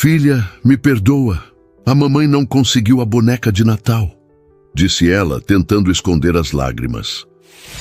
Filha, me perdoa. A mamãe não conseguiu a boneca de Natal, disse ela, tentando esconder as lágrimas.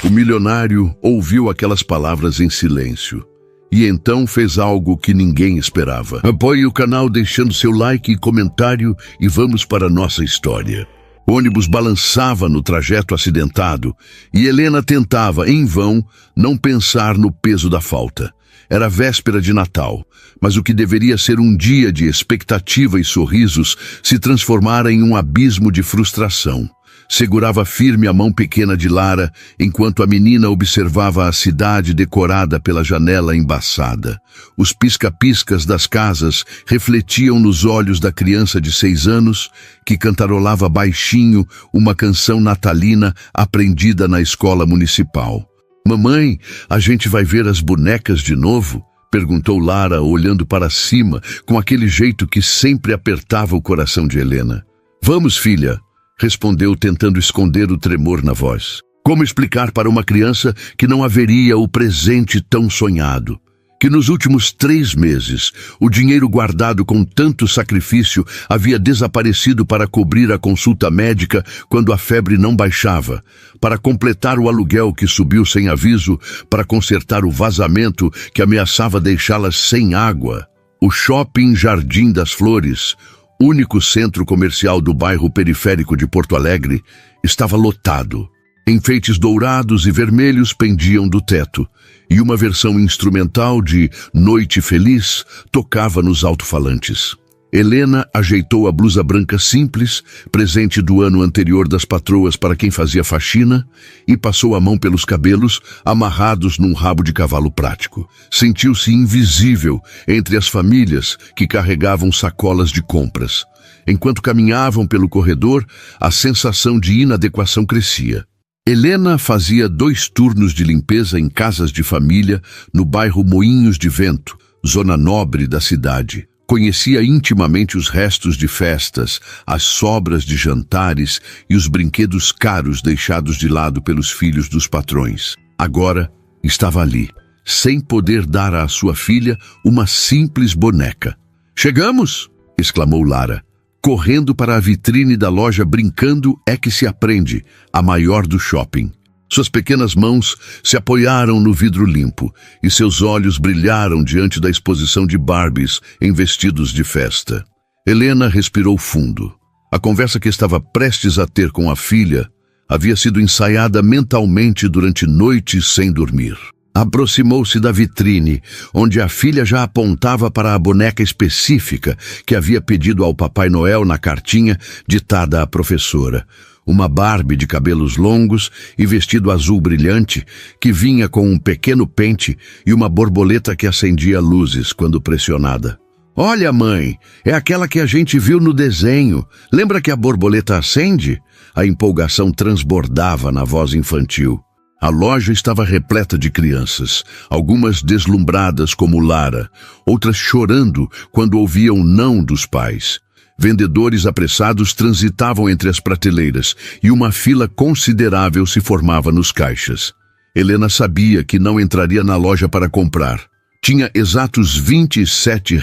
O milionário ouviu aquelas palavras em silêncio. E então fez algo que ninguém esperava. Apoie o canal deixando seu like e comentário e vamos para a nossa história. O ônibus balançava no trajeto acidentado e Helena tentava, em vão, não pensar no peso da falta. Era véspera de Natal, mas o que deveria ser um dia de expectativa e sorrisos se transformara em um abismo de frustração. Segurava firme a mão pequena de Lara, enquanto a menina observava a cidade decorada pela janela embaçada. Os pisca-piscas das casas refletiam nos olhos da criança de 6 anos, que cantarolava baixinho uma canção natalina aprendida na escola municipal. «Mamãe, a gente vai ver as bonecas de novo?» perguntou Lara, olhando para cima, com aquele jeito que sempre apertava o coração de Helena. «Vamos, filha», respondeu, tentando esconder o tremor na voz. Como explicar para uma criança que não haveria o presente tão sonhado? Que nos últimos 3 meses, o dinheiro guardado com tanto sacrifício havia desaparecido para cobrir a consulta médica quando a febre não baixava, para completar o aluguel que subiu sem aviso, para consertar o vazamento que ameaçava deixá-las sem água. O shopping Jardim das Flores, único centro comercial do bairro periférico de Porto Alegre, estava lotado. Enfeites dourados e vermelhos pendiam do teto, e uma versão instrumental de Noite Feliz tocava nos alto-falantes. Helena ajeitou a blusa branca simples, presente do ano anterior das patroas para quem fazia faxina, e passou a mão pelos cabelos, amarrados num rabo de cavalo prático. Sentiu-se invisível entre as famílias que carregavam sacolas de compras. Enquanto caminhavam pelo corredor, a sensação de inadequação crescia. Helena fazia 2 turnos de limpeza em casas de família no bairro Moinhos de Vento, zona nobre da cidade. Conhecia intimamente os restos de festas, as sobras de jantares e os brinquedos caros deixados de lado pelos filhos dos patrões. Agora estava ali, sem poder dar à sua filha uma simples boneca. «Chegamos!» exclamou Lara. Correndo para a vitrine da loja Brincando é que se aprende, a maior do shopping. Suas pequenas mãos se apoiaram no vidro limpo e seus olhos brilharam diante da exposição de Barbies em vestidos de festa. Helena respirou fundo. A conversa que estava prestes a ter com a filha havia sido ensaiada mentalmente durante noites sem dormir. Aproximou-se da vitrine, onde a filha já apontava para a boneca específica que havia pedido ao Papai Noel na cartinha ditada à professora. Uma Barbie de cabelos longos e vestido azul brilhante, que vinha com um pequeno pente e uma borboleta que acendia luzes quando pressionada. «Olha, mãe, é aquela que a gente viu no desenho. Lembra que a borboleta acende?» A empolgação transbordava na voz infantil. A loja estava repleta de crianças, algumas deslumbradas como Lara, outras chorando quando ouviam não dos pais. Vendedores apressados transitavam entre as prateleiras e uma fila considerável se formava nos caixas. Helena sabia que não entraria na loja para comprar. Tinha exatos R$ 27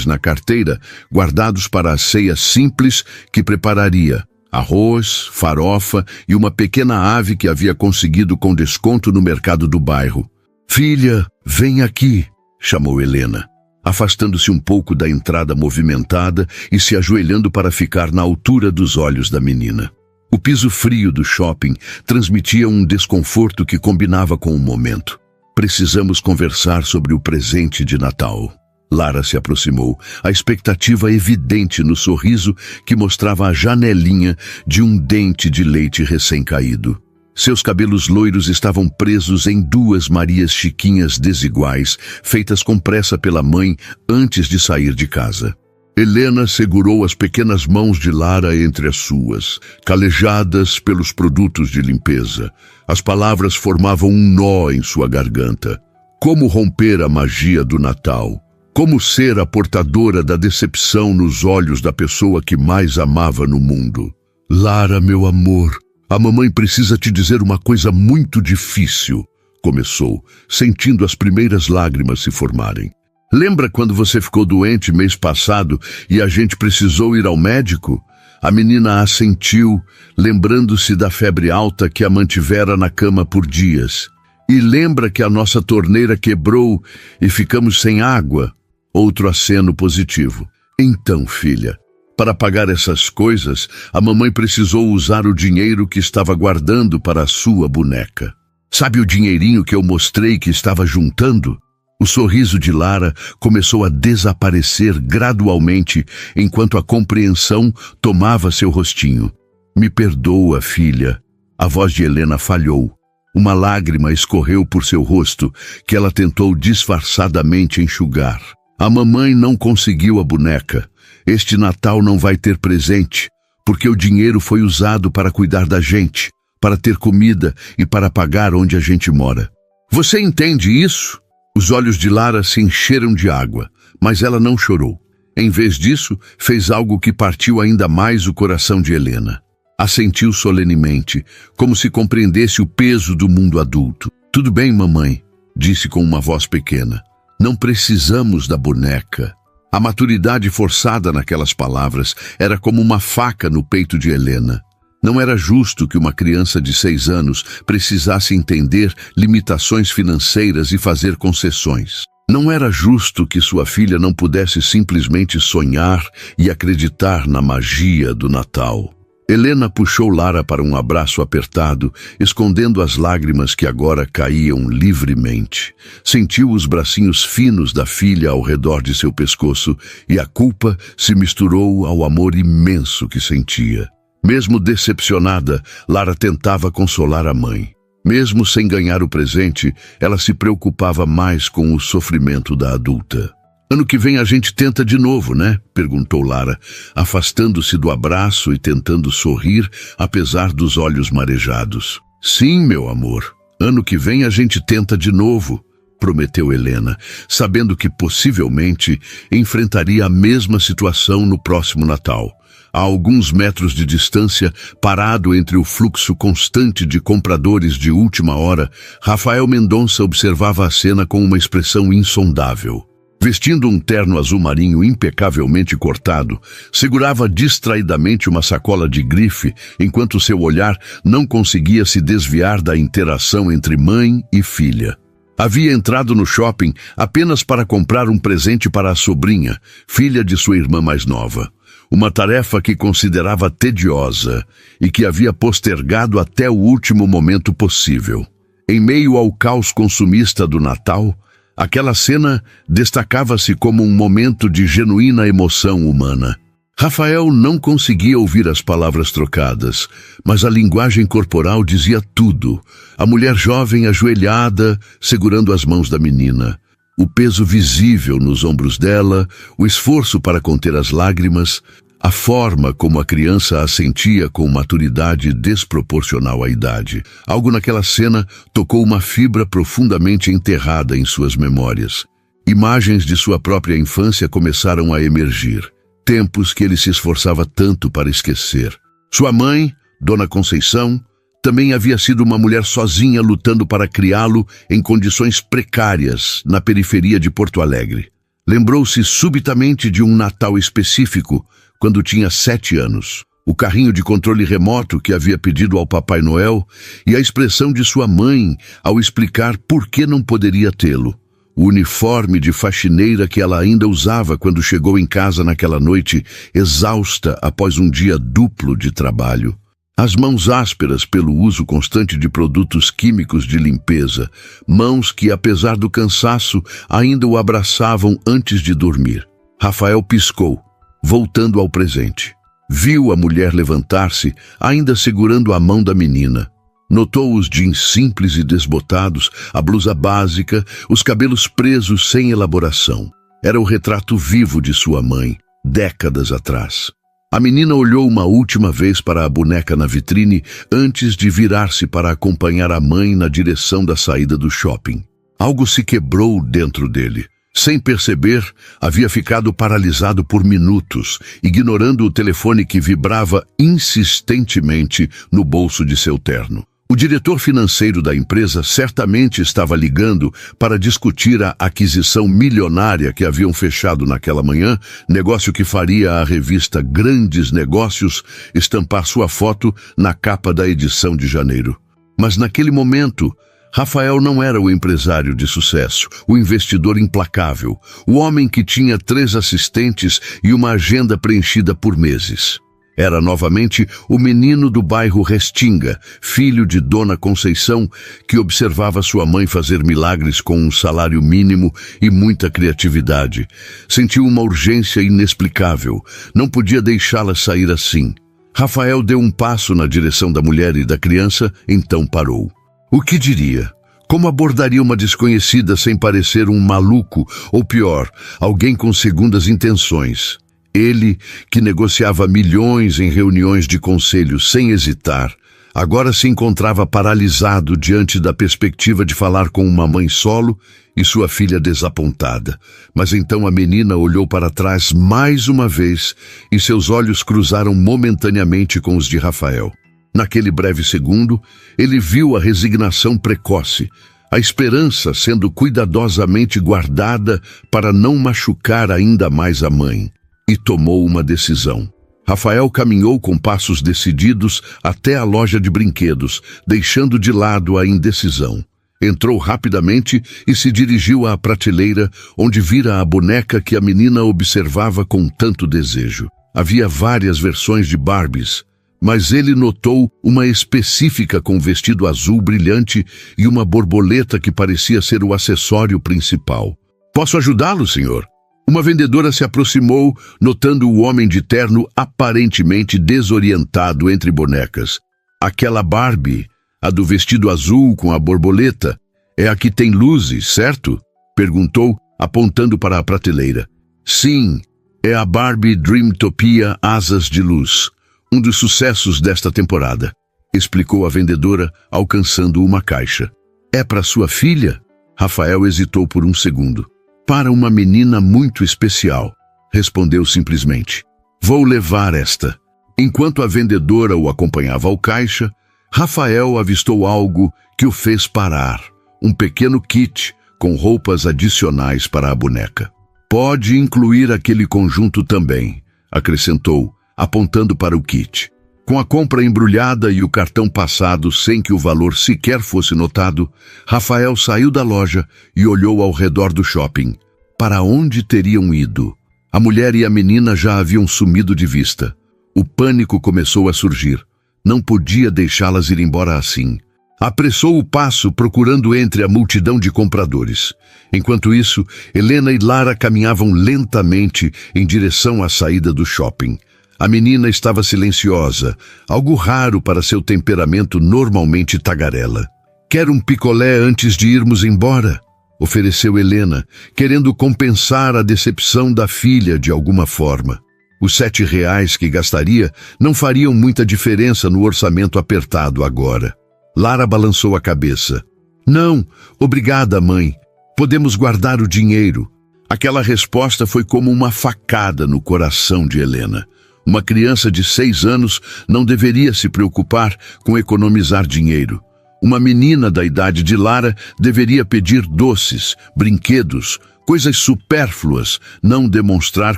na carteira, guardados para a ceia simples que prepararia. Arroz, farofa e uma pequena ave que havia conseguido com desconto no mercado do bairro. «Filha, vem aqui», chamou Helena, afastando-se um pouco da entrada movimentada e se ajoelhando para ficar na altura dos olhos da menina. O piso frio do shopping transmitia um desconforto que combinava com o momento. «Precisamos conversar sobre o presente de Natal». Lara se aproximou, a expectativa evidente no sorriso que mostrava a janelinha de um dente de leite recém-caído. Seus cabelos loiros estavam presos em 2 Marias Chiquinhas desiguais, feitas com pressa pela mãe antes de sair de casa. Helena segurou as pequenas mãos de Lara entre as suas, calejadas pelos produtos de limpeza. As palavras formavam um nó em sua garganta. Como romper a magia do Natal? Como ser a portadora da decepção nos olhos da pessoa que mais amava no mundo? «Lara, meu amor, a mamãe precisa te dizer uma coisa muito difícil», começou, sentindo as primeiras lágrimas se formarem. Lembra quando você ficou doente mês passado e a gente precisou ir ao médico? A menina assentiu, lembrando-se da febre alta que a mantivera na cama por dias. E lembra que a nossa torneira quebrou e ficamos sem água? Outro aceno positivo. Então, filha, para pagar essas coisas, a mamãe precisou usar o dinheiro que estava guardando para a sua boneca. Sabe o dinheirinho que eu mostrei que estava juntando? O sorriso de Lara começou a desaparecer gradualmente enquanto a compreensão tomava seu rostinho. Me perdoa, filha. A voz de Helena falhou. Uma lágrima escorreu por seu rosto que ela tentou disfarçadamente enxugar. A mamãe não conseguiu a boneca. Este Natal não vai ter presente, porque o dinheiro foi usado para cuidar da gente, para ter comida e para pagar onde a gente mora. Você entende isso? Os olhos de Lara se encheram de água, mas ela não chorou. Em vez disso, fez algo que partiu ainda mais o coração de Helena. Assentiu solenemente, como se compreendesse o peso do mundo adulto. Tudo bem, mamãe, disse com uma voz pequena. Não precisamos da boneca. A maturidade forçada naquelas palavras era como uma faca no peito de Helena. Não era justo que uma criança de 6 anos precisasse entender limitações financeiras e fazer concessões. Não era justo que sua filha não pudesse simplesmente sonhar e acreditar na magia do Natal. Helena puxou Lara para um abraço apertado, escondendo as lágrimas que agora caíam livremente. Sentiu os bracinhos finos da filha ao redor de seu pescoço e a culpa se misturou ao amor imenso que sentia. Mesmo decepcionada, Lara tentava consolar a mãe. Mesmo sem ganhar o presente, ela se preocupava mais com o sofrimento da adulta. Ano que vem a gente tenta de novo, né? Perguntou Lara, afastando-se do abraço e tentando sorrir, apesar dos olhos marejados. Sim, meu amor. Ano que vem a gente tenta de novo, prometeu Helena, sabendo que possivelmente enfrentaria a mesma situação no próximo Natal. A alguns metros de distância, parado entre o fluxo constante de compradores de última hora, Rafael Mendonça observava a cena com uma expressão insondável. Vestindo um terno azul marinho impecavelmente cortado, segurava distraidamente uma sacola de grife, enquanto seu olhar não conseguia se desviar da interação entre mãe e filha. Havia entrado no shopping apenas para comprar um presente para a sobrinha, filha de sua irmã mais nova. Uma tarefa que considerava tediosa e que havia postergado até o último momento possível. Em meio ao caos consumista do Natal, aquela cena destacava-se como um momento de genuína emoção humana. Rafael não conseguia ouvir as palavras trocadas, mas a linguagem corporal dizia tudo. A mulher jovem ajoelhada, segurando as mãos da menina. O peso visível nos ombros dela, o esforço para conter as lágrimas, a forma como a criança assentia com maturidade desproporcional à idade. Algo naquela cena tocou uma fibra profundamente enterrada em suas memórias. Imagens de sua própria infância começaram a emergir. Tempos que ele se esforçava tanto para esquecer. Sua mãe, Dona Conceição, também havia sido uma mulher sozinha lutando para criá-lo em condições precárias na periferia de Porto Alegre. Lembrou-se subitamente de um Natal específico, quando tinha 7 anos. O carrinho de controle remoto que havia pedido ao Papai Noel e a expressão de sua mãe ao explicar por que não poderia tê-lo. O uniforme de faxineira que ela ainda usava quando chegou em casa naquela noite, exausta após um dia duplo de trabalho. As mãos ásperas pelo uso constante de produtos químicos de limpeza, mãos que, apesar do cansaço, ainda o abraçavam antes de dormir. Rafael piscou, voltando ao presente. Viu a mulher levantar-se, ainda segurando a mão da menina. Notou os jeans simples e desbotados, a blusa básica, os cabelos presos sem elaboração. Era o retrato vivo de sua mãe, décadas atrás. A menina olhou uma última vez para a boneca na vitrine antes de virar-se para acompanhar a mãe na direção da saída do shopping. Algo se quebrou dentro dele. Sem perceber, havia ficado paralisado por minutos, ignorando o telefone que vibrava insistentemente no bolso de seu terno. O diretor financeiro da empresa certamente estava ligando para discutir a aquisição milionária que haviam fechado naquela manhã, negócio que faria a revista Grandes Negócios estampar sua foto na capa da edição de janeiro. Mas naquele momento, Rafael não era o empresário de sucesso, o investidor implacável, o homem que tinha 3 assistentes e uma agenda preenchida por meses. Era novamente o menino do bairro Restinga, filho de Dona Conceição, que observava sua mãe fazer milagres com um salário mínimo e muita criatividade. Sentiu uma urgência inexplicável. Não podia deixá-la sair assim. Rafael deu um passo na direção da mulher e da criança, então parou. O que diria? Como abordaria uma desconhecida sem parecer um maluco, ou pior, alguém com segundas intenções? Ele, que negociava milhões em reuniões de conselho sem hesitar, agora se encontrava paralisado diante da perspectiva de falar com uma mãe solo e sua filha desapontada. Mas então a menina olhou para trás mais uma vez e seus olhos cruzaram momentaneamente com os de Rafael. Naquele breve segundo, ele viu a resignação precoce, a esperança sendo cuidadosamente guardada para não machucar ainda mais a mãe. E tomou uma decisão. Rafael caminhou com passos decididos até a loja de brinquedos, deixando de lado a indecisão. Entrou rapidamente e se dirigiu à prateleira, onde vira a boneca que a menina observava com tanto desejo. Havia várias versões de Barbies, mas ele notou uma específica com vestido azul brilhante e uma borboleta que parecia ser o acessório principal. "Posso ajudá-lo, senhor?" Uma vendedora se aproximou, notando o homem de terno aparentemente desorientado entre bonecas. "Aquela Barbie, a do vestido azul com a borboleta, é a que tem luzes, certo?" perguntou, apontando para a prateleira. "Sim, é a Barbie Dreamtopia Asas de Luz, um dos sucessos desta temporada", explicou a vendedora, alcançando uma caixa. "É para sua filha?" Rafael hesitou por um segundo. "Para uma menina muito especial", respondeu simplesmente. "Vou levar esta." Enquanto a vendedora o acompanhava ao caixa, Rafael avistou algo que o fez parar. Um pequeno kit com roupas adicionais para a boneca. "Pode incluir aquele conjunto também", acrescentou, apontando para o kit. Com a compra embrulhada e o cartão passado sem que o valor sequer fosse notado, Rafael saiu da loja e olhou ao redor do shopping. Para onde teriam ido? A mulher e a menina já haviam sumido de vista. O pânico começou a surgir. Não podia deixá-las ir embora assim. Apressou o passo, procurando entre a multidão de compradores. Enquanto isso, Helena e Lara caminhavam lentamente em direção à saída do shopping. A menina estava silenciosa, algo raro para seu temperamento normalmente tagarela. "Quer um picolé antes de irmos embora?", ofereceu Helena, querendo compensar a decepção da filha de alguma forma. Os R$7 que gastaria não fariam muita diferença no orçamento apertado agora. Lara balançou a cabeça. "Não, obrigada, mãe. Podemos guardar o dinheiro." Aquela resposta foi como uma facada no coração de Helena. Uma criança de 6 anos não deveria se preocupar com economizar dinheiro. Uma menina da idade de Lara deveria pedir doces, brinquedos, coisas supérfluas, não demonstrar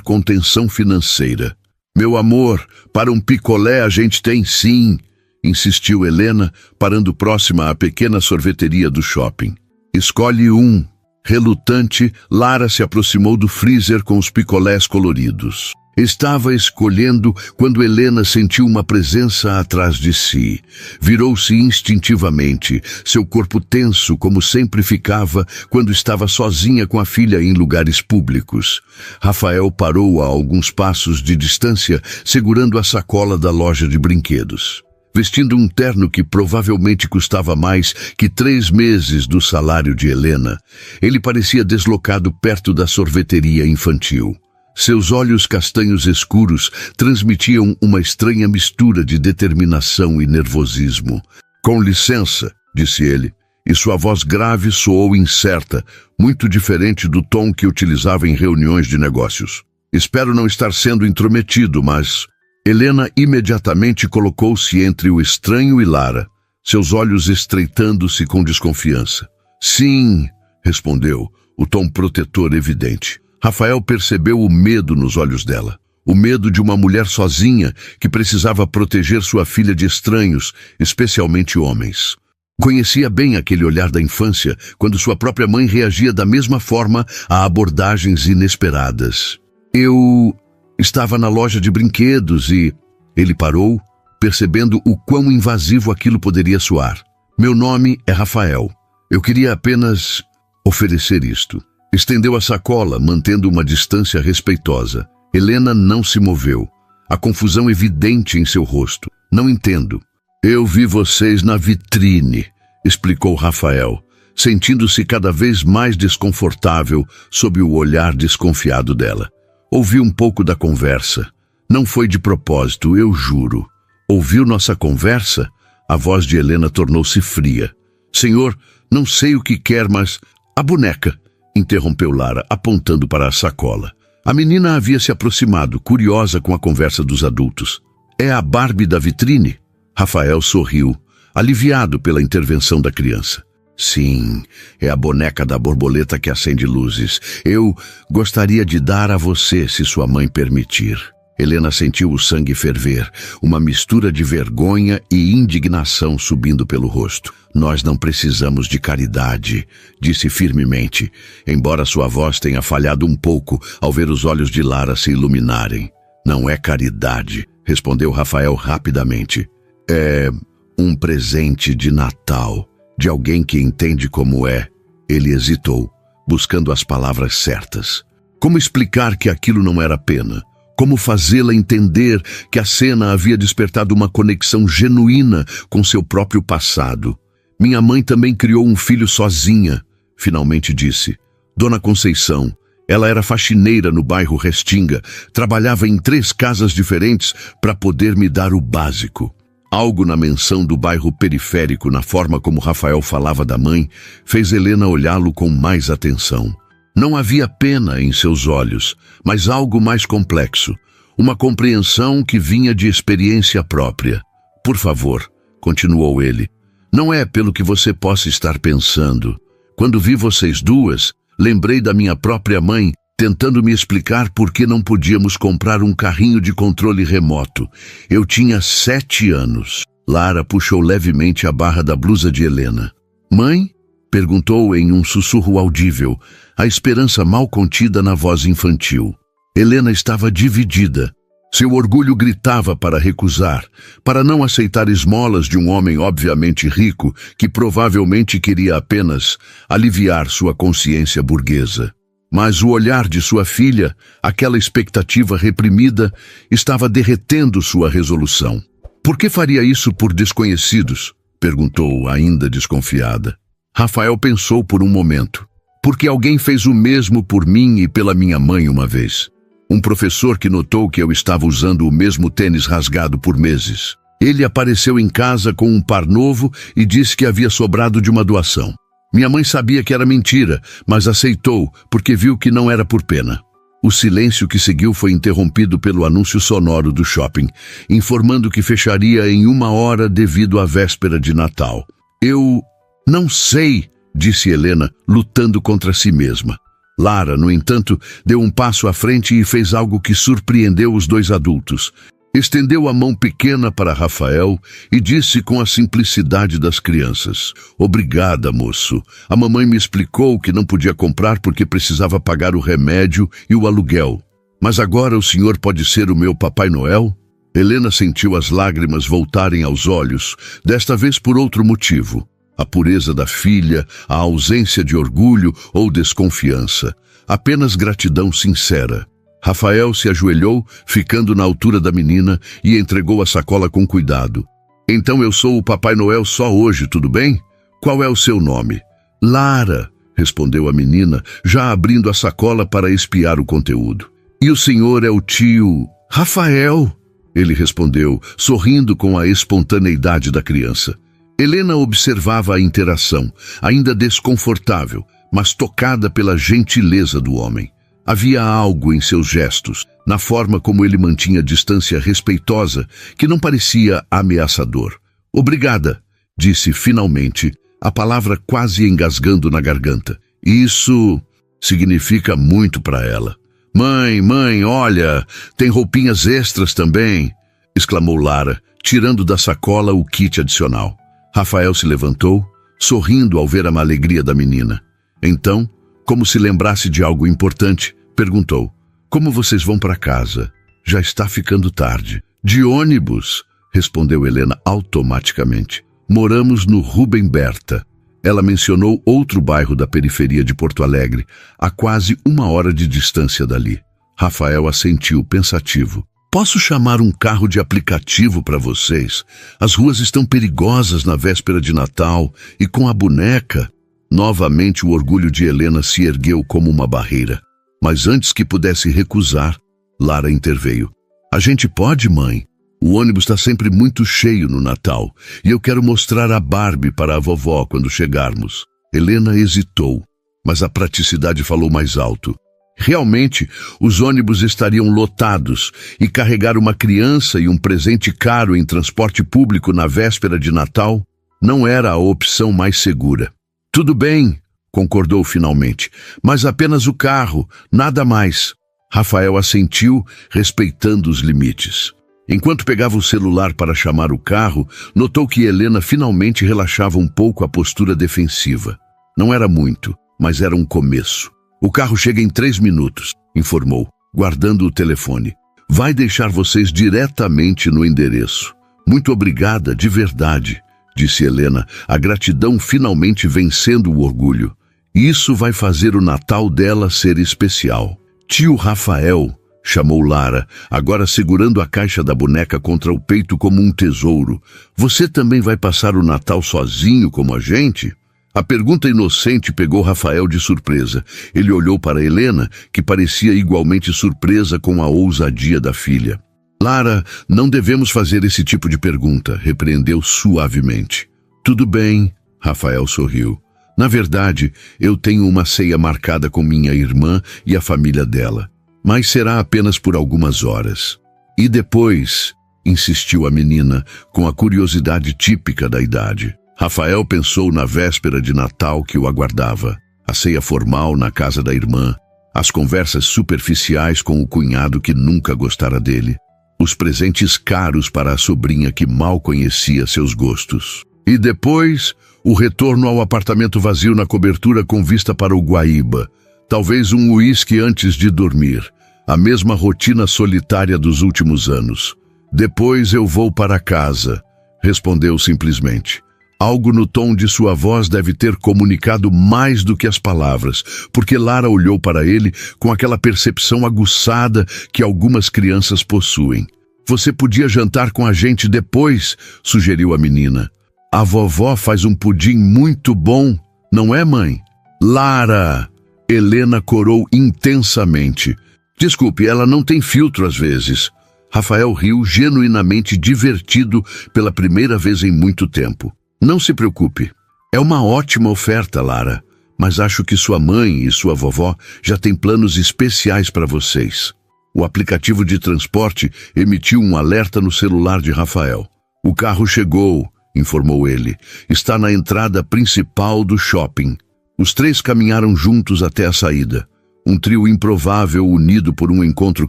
contenção financeira. "Meu amor, para um picolé a gente tem sim", insistiu Helena, parando próxima à pequena sorveteria do shopping. "Escolhe um." Relutante, Lara se aproximou do freezer com os picolés coloridos. Estava escolhendo quando Helena sentiu uma presença atrás de si. Virou-se instintivamente, seu corpo tenso como sempre ficava quando estava sozinha com a filha em lugares públicos. Rafael parou a alguns passos de distância, segurando a sacola da loja de brinquedos. Vestindo um terno que provavelmente custava mais que 3 meses do salário de Helena, ele parecia deslocado perto da sorveteria infantil. Seus olhos castanhos escuros transmitiam uma estranha mistura de determinação e nervosismo. "Com licença", disse ele, e sua voz grave soou incerta, muito diferente do tom que utilizava em reuniões de negócios. "Espero não estar sendo intrometido, mas..." Helena imediatamente colocou-se entre o estranho e Lara. seus olhos estreitando-se com desconfiança. Sim, respondeu, o tom protetor evidente. Rafael percebeu o medo nos olhos dela. O medo de uma mulher sozinha que precisava proteger sua filha de estranhos, especialmente homens. Conhecia bem aquele olhar da infância, quando sua própria mãe reagia da mesma forma a abordagens inesperadas. Eu estava na loja de brinquedos e... Ele parou, percebendo o quão invasivo aquilo poderia soar. Meu nome é Rafael. Eu queria apenas oferecer isto. Estendeu a sacola, mantendo uma distância respeitosa. Helena não se moveu. A confusão evidente em seu rosto. Não entendo. Eu vi vocês na vitrine, explicou Rafael, sentindo-se cada vez mais desconfortável sob o olhar desconfiado dela. Ouvi um pouco da conversa. Não foi de propósito, eu juro. Ouviu nossa conversa? A voz de Helena tornou-se fria. Senhor, não sei o que quer, mas... A boneca, interrompeu Lara, apontando para a sacola. A menina havia se aproximado, curiosa com a conversa dos adultos. É a Barbie da vitrine? Rafael sorriu, aliviado pela intervenção da criança. Sim, é a boneca da borboleta que acende luzes. Eu gostaria de dar a você, se sua mãe permitir. Helena sentiu o sangue ferver, uma mistura de vergonha e indignação subindo pelo rosto. Nós não precisamos de caridade, disse firmemente, embora sua voz tenha falhado um pouco ao ver os olhos de Lara se iluminarem. Não é caridade, respondeu Rafael rapidamente. É um presente de Natal, de alguém que entende como é. Ele hesitou, buscando as palavras certas. Como explicar que aquilo não era pena? Como fazê-la entender que a cena havia despertado uma conexão genuína com seu próprio passado? Minha mãe também criou um filho sozinha, finalmente disse. Dona Conceição, ela era faxineira no bairro Restinga, trabalhava em 3 casas diferentes para poder me dar o básico. Algo na menção do bairro periférico, na forma como Rafael falava da mãe, fez Helena olhá-lo com mais atenção. Não havia pena em seus olhos, mas algo mais complexo. Uma compreensão que vinha de experiência própria. Por favor, continuou ele, não é pelo que você possa estar pensando. Quando vi vocês duas, lembrei da minha própria mãe, tentando me explicar por que não podíamos comprar um carrinho de controle remoto. Eu tinha 7 anos. Lara puxou levemente a barra da blusa de Helena. Mãe? Perguntou em um sussurro audível, a esperança mal contida na voz infantil. Helena estava dividida. Seu orgulho gritava para recusar, para não aceitar esmolas de um homem obviamente rico que provavelmente queria apenas aliviar sua consciência burguesa. Mas o olhar de sua filha, aquela expectativa reprimida, estava derretendo sua resolução. Por que faria isso por desconhecidos? Perguntou, ainda desconfiada. Rafael pensou por um momento. Porque alguém fez o mesmo por mim e pela minha mãe uma vez. Um professor que notou que eu estava usando o mesmo tênis rasgado por meses. Ele apareceu em casa com um par novo e disse que havia sobrado de uma doação. Minha mãe sabia que era mentira, mas aceitou porque viu que não era por pena. O silêncio que seguiu foi interrompido pelo anúncio sonoro do shopping, informando que fecharia em 1 hora devido à véspera de Natal. Eu não sei, disse Helena, lutando contra si mesma. Lara, no entanto, deu um passo à frente e fez algo que surpreendeu os 2 adultos. Estendeu a mão pequena para Rafael e disse com a simplicidade das crianças: Obrigada, moço. A mamãe me explicou que não podia comprar porque precisava pagar o remédio e o aluguel. Mas agora o senhor pode ser o meu Papai Noel? Helena sentiu as lágrimas voltarem aos olhos, desta vez por outro motivo. A pureza da filha, a ausência de orgulho ou desconfiança. Apenas gratidão sincera. Rafael se ajoelhou, ficando na altura da menina, e entregou a sacola com cuidado. Então eu sou o Papai Noel só hoje, tudo bem? Qual é o seu nome? Lara, respondeu a menina, já abrindo a sacola para espiar o conteúdo. E o senhor é o tio... Rafael, ele respondeu, sorrindo com a espontaneidade da criança. Helena observava a interação, ainda desconfortável, mas tocada pela gentileza do homem. Havia algo em seus gestos, na forma como ele mantinha distância respeitosa, que não parecia ameaçador. Obrigada, disse finalmente, a palavra quase engasgando na garganta. Isso significa muito para ela. Mãe, olha, tem roupinhas extras também, exclamou Lara, tirando da sacola o kit adicional. Rafael se levantou, sorrindo ao ver a alegria da menina. Então, como se lembrasse de algo importante, perguntou: como vocês vão para casa? Já está ficando tarde. De ônibus, respondeu Helena automaticamente. Moramos no Rubem Berta. Ela mencionou outro bairro da periferia de Porto Alegre, a quase 1 hora de distância dali. Rafael assentiu, pensativo. Posso chamar um carro de aplicativo para vocês? As ruas estão perigosas na véspera de Natal e com a boneca... Novamente o orgulho de Helena se ergueu como uma barreira. Mas antes que pudesse recusar, Lara interveio. A gente pode, mãe? O ônibus está sempre muito cheio no Natal e eu quero mostrar a Barbie para a vovó quando chegarmos. Helena hesitou, mas a praticidade falou mais alto. Realmente, os ônibus estariam lotados e carregar uma criança e um presente caro em transporte público na véspera de Natal não era a opção mais segura. Tudo bem, concordou finalmente, mas apenas o carro, nada mais. Rafael assentiu, respeitando os limites. Enquanto pegava o celular para chamar o carro, notou que Helena finalmente relaxava um pouco a postura defensiva. Não era muito, mas era um começo. O carro chega em 3 minutos, informou, guardando o telefone. Vai deixar vocês diretamente no endereço. Muito obrigada, de verdade, disse Helena, a gratidão finalmente vencendo o orgulho. Isso vai fazer o Natal dela ser especial. Tio Rafael, chamou Lara, agora segurando a caixa da boneca contra o peito como um tesouro. Você também vai passar o Natal sozinho como a gente? A pergunta inocente pegou Rafael de surpresa. Ele olhou para Helena, que parecia igualmente surpresa com a ousadia da filha. Lara, não devemos fazer esse tipo de pergunta, repreendeu suavemente. Tudo bem, Rafael sorriu. Na verdade, eu tenho uma ceia marcada com minha irmã e a família dela, mas será apenas por algumas horas. E depois, insistiu a menina, com a curiosidade típica da idade. Rafael pensou na véspera de Natal que o aguardava, a ceia formal na casa da irmã, as conversas superficiais com o cunhado que nunca gostara dele, os presentes caros para a sobrinha que mal conhecia seus gostos. E depois, o retorno ao apartamento vazio na cobertura com vista para o Guaíba, talvez um uísque antes de dormir, a mesma rotina solitária dos últimos anos. Depois eu vou para casa, respondeu simplesmente. Algo no tom de sua voz deve ter comunicado mais do que as palavras, porque Lara olhou para ele com aquela percepção aguçada que algumas crianças possuem. Você podia jantar com a gente depois, sugeriu a menina. A vovó faz um pudim muito bom, não é, mãe? Lara! Helena corou intensamente. Desculpe, ela não tem filtro às vezes. Rafael riu, genuinamente divertido pela primeira vez em muito tempo. Não se preocupe. É uma ótima oferta, Lara, mas acho que sua mãe e sua vovó já têm planos especiais para vocês. O aplicativo de transporte emitiu um alerta no celular de Rafael. O carro chegou, informou ele. Está na entrada principal do shopping. Os 3 caminharam juntos até a saída. Um trio improvável unido por um encontro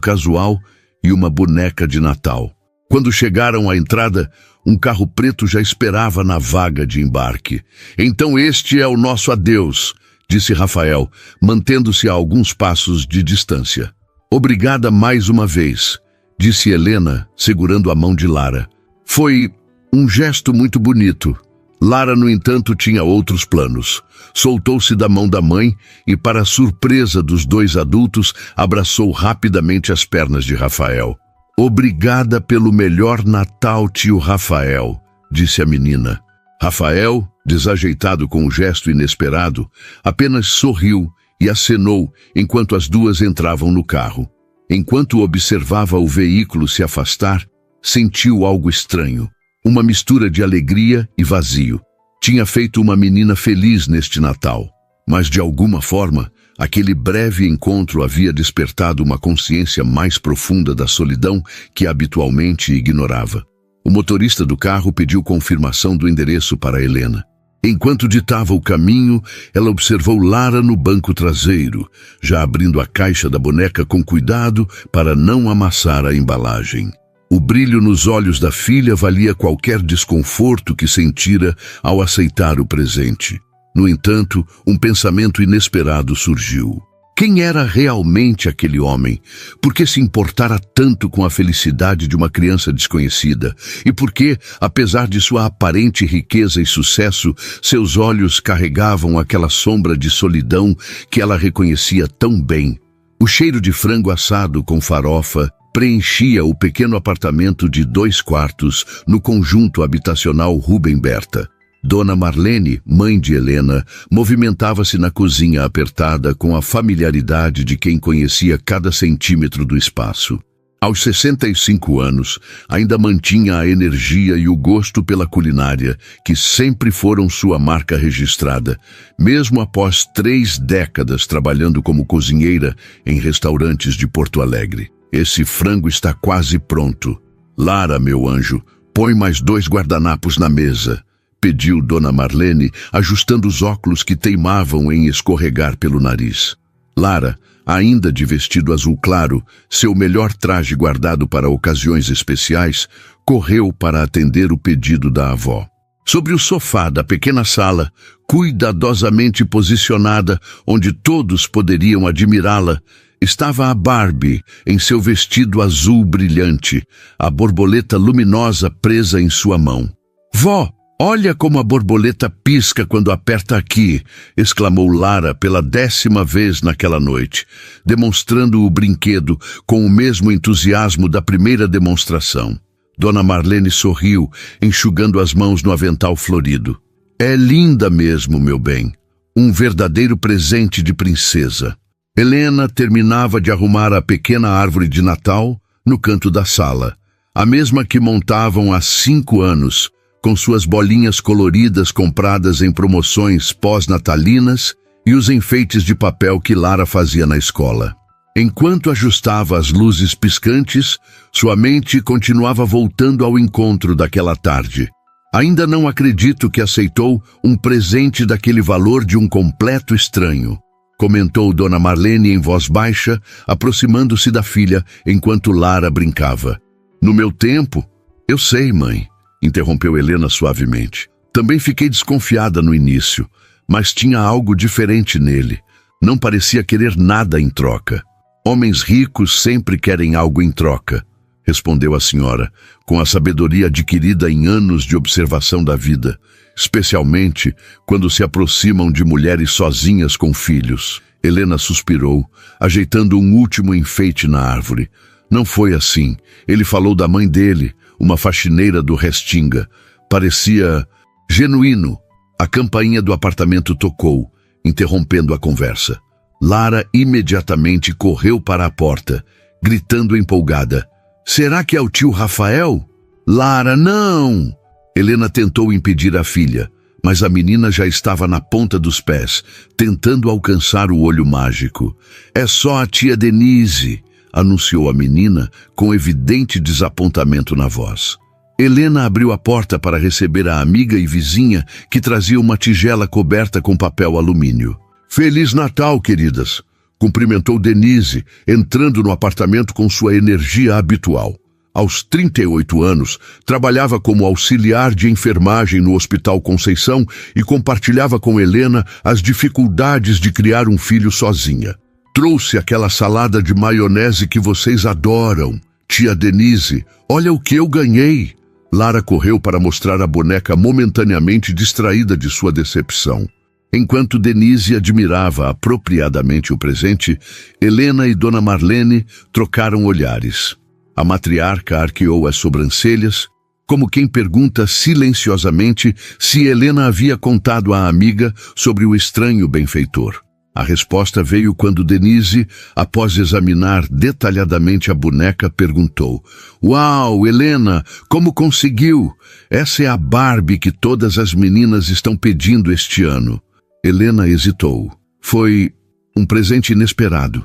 casual e uma boneca de Natal. Quando chegaram à entrada, um carro preto já esperava na vaga de embarque. Então este é o nosso adeus, disse Rafael, mantendo-se a alguns passos de distância. Obrigada mais uma vez, disse Helena, segurando a mão de Lara. Foi um gesto muito bonito. Lara, no entanto, tinha outros planos. Soltou-se da mão da mãe e, para a surpresa dos 2 adultos, abraçou rapidamente as pernas de Rafael. Obrigada pelo melhor Natal, tio Rafael, disse a menina. Rafael, desajeitado com o gesto inesperado, apenas sorriu e acenou enquanto as duas entravam no carro. Enquanto observava o veículo se afastar, sentiu algo estranho. Uma mistura de alegria e vazio. Tinha feito uma menina feliz neste Natal, mas de alguma forma, aquele breve encontro havia despertado uma consciência mais profunda da solidão que habitualmente ignorava. O motorista do carro pediu confirmação do endereço para Helena. Enquanto ditava o caminho, ela observou Lara no banco traseiro, já abrindo a caixa da boneca com cuidado para não amassar a embalagem. O brilho nos olhos da filha valia qualquer desconforto que sentira ao aceitar o presente. No entanto, um pensamento inesperado surgiu. Quem era realmente aquele homem? Por que se importara tanto com a felicidade de uma criança desconhecida? E por que, apesar de sua aparente riqueza e sucesso, seus olhos carregavam aquela sombra de solidão que ela reconhecia tão bem? O cheiro de frango assado com farofa preenchia o pequeno apartamento de 2 quartos no conjunto habitacional Rubem Berta. Dona Marlene, mãe de Helena, movimentava-se na cozinha apertada com a familiaridade de quem conhecia cada centímetro do espaço. Aos 65 anos, ainda mantinha a energia e o gosto pela culinária, que sempre foram sua marca registrada, mesmo após 3 décadas trabalhando como cozinheira em restaurantes de Porto Alegre. Esse frango está quase pronto. Lara, meu anjo, põe mais 2 guardanapos na mesa, pediu Dona Marlene, ajustando os óculos que teimavam em escorregar pelo nariz. Lara, ainda de vestido azul claro, seu melhor traje guardado para ocasiões especiais, correu para atender o pedido da avó. Sobre o sofá da pequena sala, cuidadosamente posicionada onde todos poderiam admirá-la, estava a Barbie em seu vestido azul brilhante, a borboleta luminosa presa em sua mão. Vó! Olha como a borboleta pisca quando aperta aqui, exclamou Lara pela 10ª vez naquela noite, demonstrando o brinquedo com o mesmo entusiasmo da primeira demonstração. Dona Marlene sorriu, enxugando as mãos no avental florido. É linda mesmo, meu bem. Um verdadeiro presente de princesa. Helena terminava de arrumar a pequena árvore de Natal no canto da sala, a mesma que montavam há 5 anos, com suas bolinhas coloridas compradas em promoções pós-natalinas e os enfeites de papel que Lara fazia na escola. Enquanto ajustava as luzes piscantes, sua mente continuava voltando ao encontro daquela tarde. Ainda não acredito que aceitou um presente daquele valor de um completo estranho, comentou Dona Marlene em voz baixa, aproximando-se da filha enquanto Lara brincava. No meu tempo, eu sei, mãe, interrompeu Helena suavemente. Também fiquei desconfiada no início, mas tinha algo diferente nele. Não parecia querer nada em troca. Homens ricos sempre querem algo em troca, respondeu a senhora, com a sabedoria adquirida em anos de observação da vida, especialmente quando se aproximam de mulheres sozinhas com filhos. Helena suspirou, ajeitando um último enfeite na árvore. Não foi assim. Ele falou da mãe dele, uma faxineira do Restinga. Parecia genuíno. A campainha do apartamento tocou, interrompendo a conversa. Lara imediatamente correu para a porta, gritando empolgada. Será que é o tio Rafael? Lara, não! Helena tentou impedir a filha, mas a menina já estava na ponta dos pés, tentando alcançar o olho mágico. É só a tia Denise, anunciou a menina com evidente desapontamento na voz. Helena abriu a porta para receber a amiga e vizinha que trazia uma tigela coberta com papel alumínio. Feliz Natal, queridas! Cumprimentou Denise, entrando no apartamento com sua energia habitual. Aos 38 anos, trabalhava como auxiliar de enfermagem no Hospital Conceição e compartilhava com Helena as dificuldades de criar um filho sozinha. Trouxe aquela salada de maionese que vocês adoram. Tia Denise, olha o que eu ganhei. Lara correu para mostrar a boneca momentaneamente distraída de sua decepção. Enquanto Denise admirava apropriadamente o presente, Helena e Dona Marlene trocaram olhares. A matriarca arqueou as sobrancelhas, como quem pergunta silenciosamente se Helena havia contado à amiga sobre o estranho benfeitor. A resposta veio quando Denise, após examinar detalhadamente a boneca, perguntou: Uau, Helena, como conseguiu? Essa é a Barbie que todas as meninas estão pedindo este ano. Helena hesitou. Foi um presente inesperado.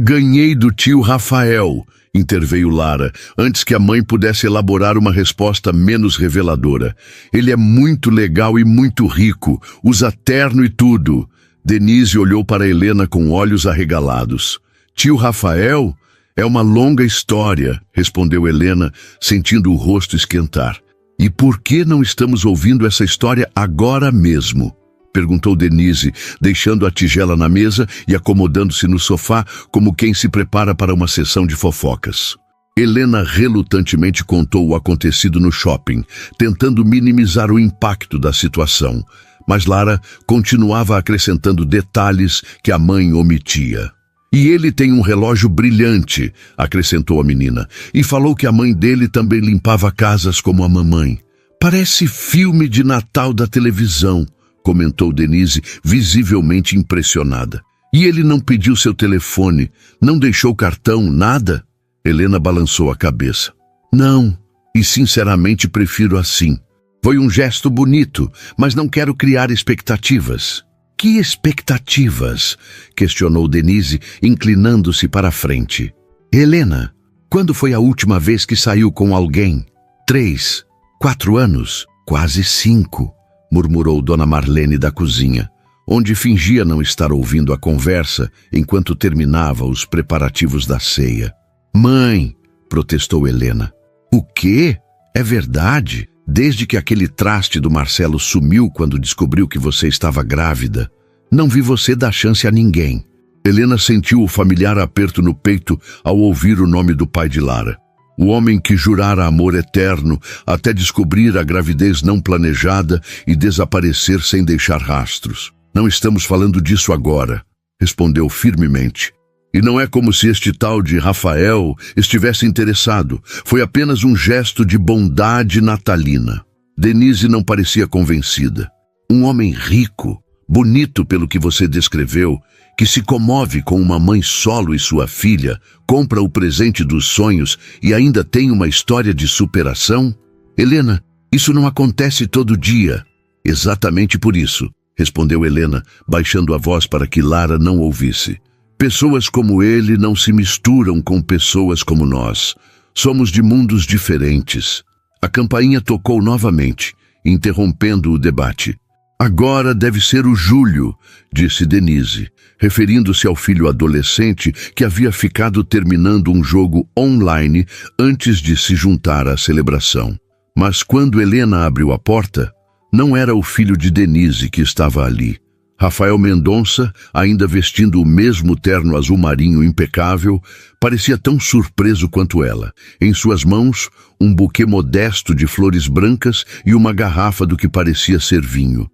Ganhei do tio Rafael, interveio Lara, antes que a mãe pudesse elaborar uma resposta menos reveladora. Ele é muito legal e muito rico, usa terno e tudo. Denise olhou para Helena com olhos arregalados. Tio Rafael? É uma longa história, respondeu Helena, sentindo o rosto esquentar. E por que não estamos ouvindo essa história agora mesmo? Perguntou Denise, deixando a tigela na mesa e acomodando-se no sofá como quem se prepara para uma sessão de fofocas. Helena relutantemente contou o acontecido no shopping, tentando minimizar o impacto da situação, mas Lara continuava acrescentando detalhes que a mãe omitia. E ele tem um relógio brilhante, acrescentou a menina, e falou que a mãe dele também limpava casas como a mamãe. Parece filme de Natal da televisão, comentou Denise, visivelmente impressionada. E ele não pediu seu telefone, não deixou cartão, nada? Helena balançou a cabeça. Não, e sinceramente prefiro assim. Foi um gesto bonito, mas não quero criar expectativas. Que expectativas? Questionou Denise, inclinando-se para a frente. Helena, quando foi a última vez que saiu com alguém? 3, 4 anos? Quase 5, murmurou Dona Marlene da cozinha, onde fingia não estar ouvindo a conversa enquanto terminava os preparativos da ceia. Mãe, protestou Helena. O quê? É verdade? Desde que aquele traste do Marcelo sumiu quando descobriu que você estava grávida, não vi você dar chance a ninguém. Helena sentiu o familiar aperto no peito ao ouvir o nome do pai de Lara. O homem que jurara amor eterno até descobrir a gravidez não planejada e desaparecer sem deixar rastros. Não estamos falando disso agora, respondeu firmemente. E não é como se este tal de Rafael estivesse interessado. Foi apenas um gesto de bondade natalina. Denise não parecia convencida. Um homem rico, bonito pelo que você descreveu, que se comove com uma mãe solo e sua filha, compra o presente dos sonhos e ainda tem uma história de superação? Helena, isso não acontece todo dia. Exatamente por isso, respondeu Helena, baixando a voz para que Lara não ouvisse. Pessoas como ele não se misturam com pessoas como nós. Somos de mundos diferentes. A campainha tocou novamente, interrompendo o debate. Agora deve ser o Júlio, disse Denise, referindo-se ao filho adolescente que havia ficado terminando um jogo online antes de se juntar à celebração. Mas quando Helena abriu a porta, não era o filho de Denise que estava ali. Rafael Mendonça, ainda vestindo o mesmo terno azul marinho impecável, parecia tão surpreso quanto ela. Em suas mãos, um buquê modesto de flores brancas e uma garrafa do que parecia ser vinho.